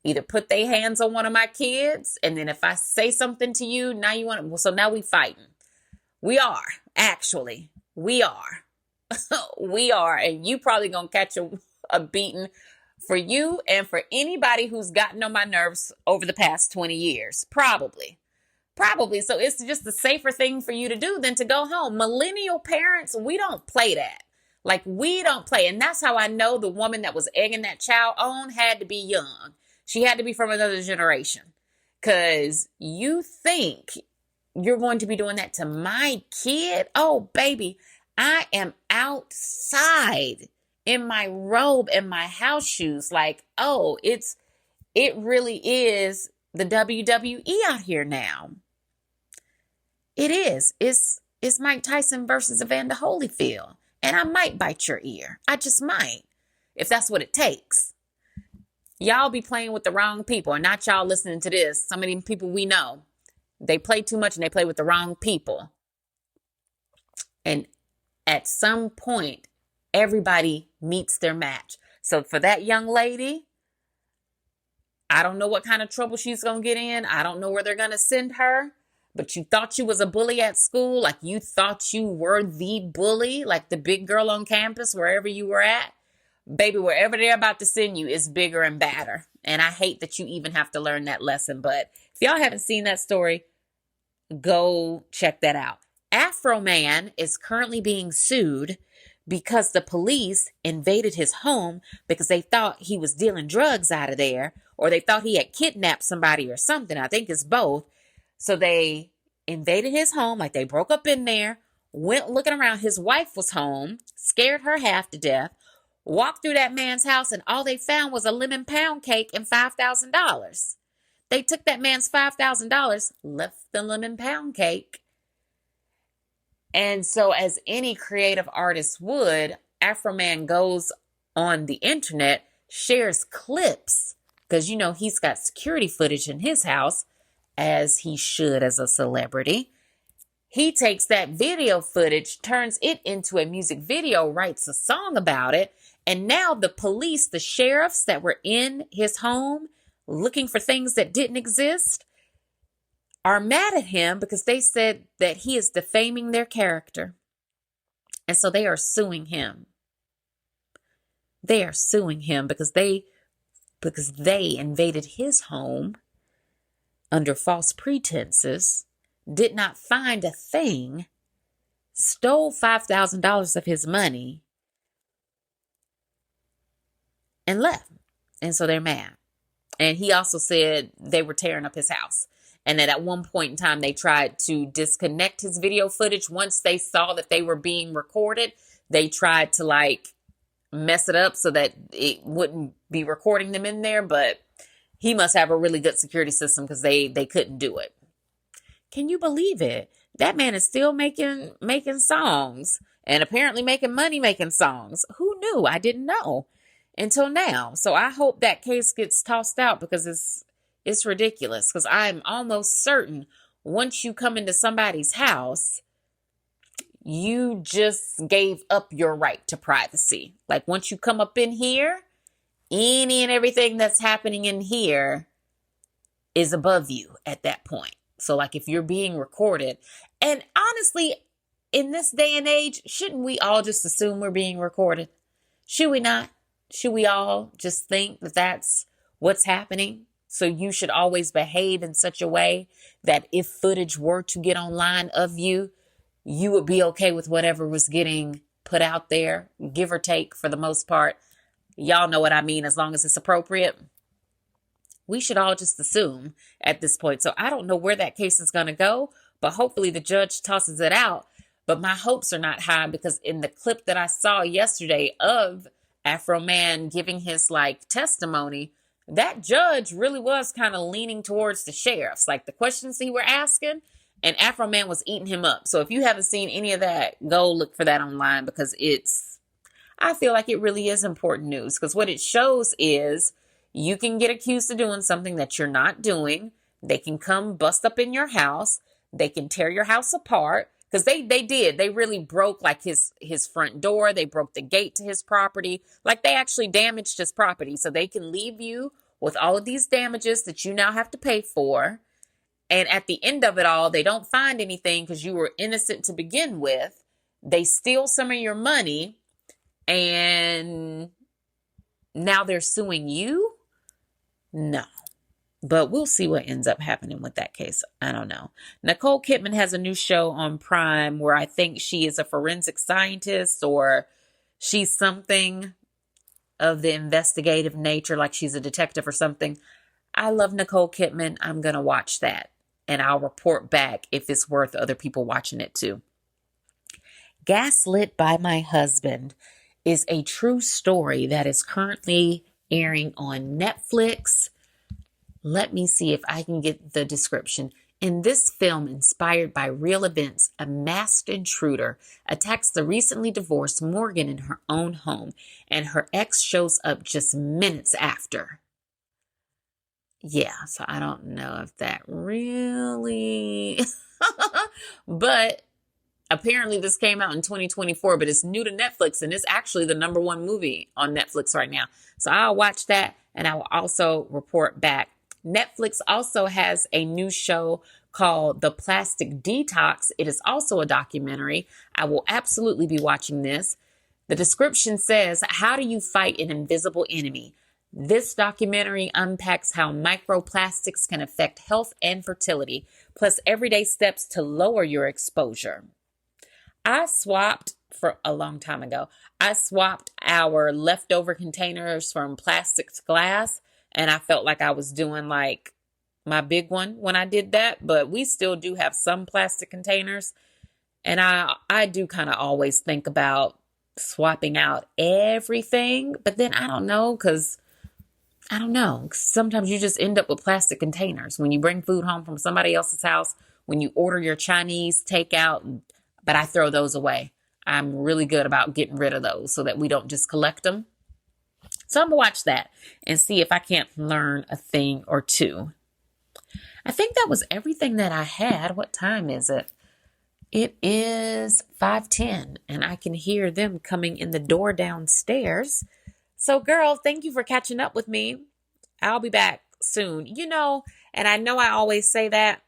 either put their hands on one of my kids, and then if I say something to you, now you want to, so now we fighting. We are, actually. We are. We are. And you probably going to catch a beating for you and for anybody who's gotten on my nerves over the past 20 years. Probably. So it's just the safer thing for you to do than to go home. Millennial parents, we don't play that. Like, we don't play. And that's how I know the woman that was egging that child on had to be young. She had to be from another generation. Because you think you're going to be doing that to my kid? Oh, baby, I am outside in my robe and my house shoes. Like, oh, it really is the WWE out here now. It is. It's Mike Tyson versus Evander Holyfield. And I might bite your ear. I just might. If that's what it takes. Y'all be playing with the wrong people. And not y'all listening to this. Some of these people we know. They play too much and they play with the wrong people. And at some point, everybody meets their match. So for that young lady, I don't know what kind of trouble she's going to get in. I don't know where they're going to send her. But you thought you was a bully at school, like you thought you were the bully, like the big girl on campus, wherever you were at. Baby, wherever they're about to send you is bigger and badder. And I hate that you even have to learn that lesson. But if y'all haven't seen that story, go check that out. Afro Man is currently being sued because the police invaded his home because they thought he was dealing drugs out of there, or they thought he had kidnapped somebody or something. I think it's both. So they invaded his home, like they broke up in there, went looking around. His wife was home, scared her half to death, walked through that man's house, and all they found was a lemon pound cake and $5,000. They took that man's $5,000, left the lemon pound cake. And so as any creative artist would, Afro Man goes on the internet, shares clips, because, you know, he's got security footage in his house, as he should as a celebrity. He takes that video footage, turns it into a music video, writes a song about it, and now the police, the sheriffs that were in his home looking for things that didn't exist, are mad at him because they said that he is defaming their character. And so they are suing him. They are suing him because they because they invaded his home under false pretenses, did not find a thing, stole $5,000 of his money, and left. And so they're mad. And he also said they were tearing up his house. And that at one point in time, they tried to disconnect his video footage. Once they saw that they were being recorded, they tried to mess it up so that it wouldn't be recording them in there. But he must have a really good security system because they couldn't do it. Can you believe it? That man is still making songs and apparently making money making songs. Who knew? I didn't know until now. So I hope that case gets tossed out because it's ridiculous. Because I'm almost certain once you come into somebody's house, you just gave up your right to privacy. Like once you come up in here, any and everything that's happening in here is above you at that point. So if you're being recorded, and honestly, in this day and age, shouldn't we all just assume we're being recorded? Should we not? Should we all just think that that's what's happening? So you should always behave in such a way that if footage were to get online of you, you would be okay with whatever was getting put out there, give or take for the most part. Y'all know what I mean, as long as it's appropriate. We should all just assume at this point. So I don't know where that case is going to go, but hopefully the judge tosses it out. But my hopes are not high because in the clip that I saw yesterday of Afro Man giving his testimony, that judge really was kind of leaning towards the sheriffs. The questions he were asking, and Afro Man was eating him up. So if you haven't seen any of that, go look for that online because I feel like it really is important news because what it shows is you can get accused of doing something that you're not doing. They can come bust up in your house. They can tear your house apart because they did. They really broke his front door. They broke the gate to his property. They actually damaged his property. So they can leave you with all of these damages that you now have to pay for. And at the end of it all, they don't find anything because you were innocent to begin with. They steal some of your money and now they're suing you? No. But we'll see what ends up happening with that case. I don't know. Nicole Kidman has a new show on Prime where I think she is a forensic scientist or she's something of the investigative nature, like she's a detective or something. I love Nicole Kidman. I'm going to watch that. And I'll report back if it's worth other people watching it too. Gaslit by My Husband is a true story that is currently airing on Netflix. Let me see if I can get the description. In this film, inspired by real events, a masked intruder attacks the recently divorced Morgan in her own home, and her ex shows up just minutes after. Yeah, so I don't know if that really... But apparently this came out in 2024, but it's new to Netflix, and it's actually the #1 movie on Netflix right now. So I'll watch that, and I will also report back. Netflix also has a new show called The Plastic Detox. It is also a documentary. I will absolutely be watching this. The description says, how do you fight an invisible enemy? This documentary unpacks how microplastics can affect health and fertility, plus everyday steps to lower your exposure. I swapped for a long time ago. I swapped our leftover containers from plastic to glass, and I felt like I was doing my big one when I did that, but we still do have some plastic containers. And I do kind of always think about swapping out everything, but then I don't know, because sometimes you just end up with plastic containers when you bring food home from somebody else's house, when you order your Chinese takeout, but I throw those away. I'm really good about getting rid of those so that we don't just collect them. So I'm going to watch that and see if I can't learn a thing or two. I think that was everything that I had. What time is it? It is 5:10 and I can hear them coming in the door downstairs. So girl, thank you for catching up with me. I'll be back soon. And I know I always say that,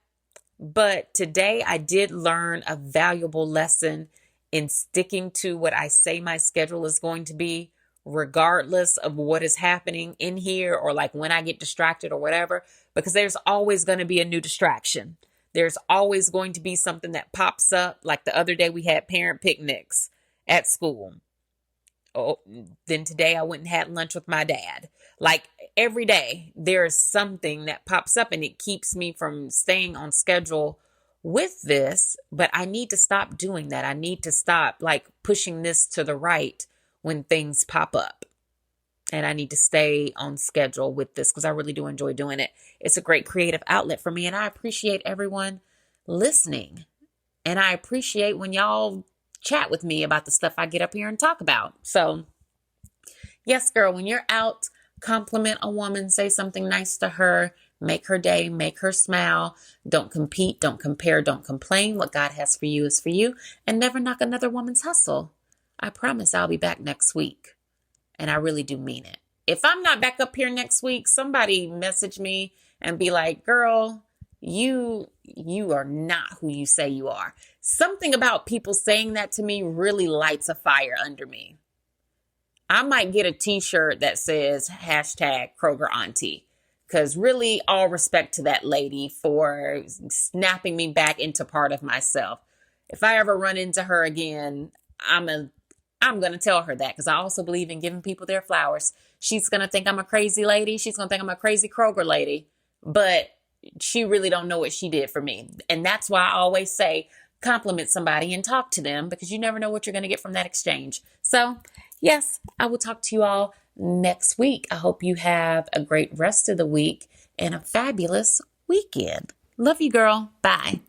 but today I did learn a valuable lesson in sticking to what I say my schedule is going to be regardless of what is happening in here, or like when I get distracted or whatever, because there's always going to be a new distraction. There's always going to be something that pops up. Like the other day we had parent picnics at school. Oh, then today I went and had lunch with my dad. Like every day there is something that pops up, and it keeps me from staying on schedule with this. But I need to stop doing that. I need to stop like pushing this to the right when things pop up. And I need to stay on schedule with this because I really do enjoy doing it. It's a great creative outlet for me. And I appreciate everyone listening. And I appreciate when y'all chat with me about the stuff I get up here and talk about. So, yes, girl, when you're out, compliment a woman, say something nice to her, make her day, make her smile. Don't compete, don't compare, don't complain. What God has for you is for you. And never knock another woman's hustle. I promise I'll be back next week. And I really do mean it. If I'm not back up here next week, somebody message me and be like, girl, you are not who you say you are. Something about people saying that to me really lights a fire under me. I might get a t-shirt that says hashtag Kroger Auntie. Because really, all respect to that lady for snapping me back into part of myself. If I ever run into her again, I'm going to tell her that, because I also believe in giving people their flowers. She's going to think I'm a crazy lady. She's going to think I'm a crazy Kroger lady. But she really don't know what she did for me. And that's why I always say compliment somebody and talk to them, because you never know what you're going to get from that exchange. So, yes, I will talk to you all next week. I hope you have a great rest of the week and a fabulous weekend. Love you, girl. Bye.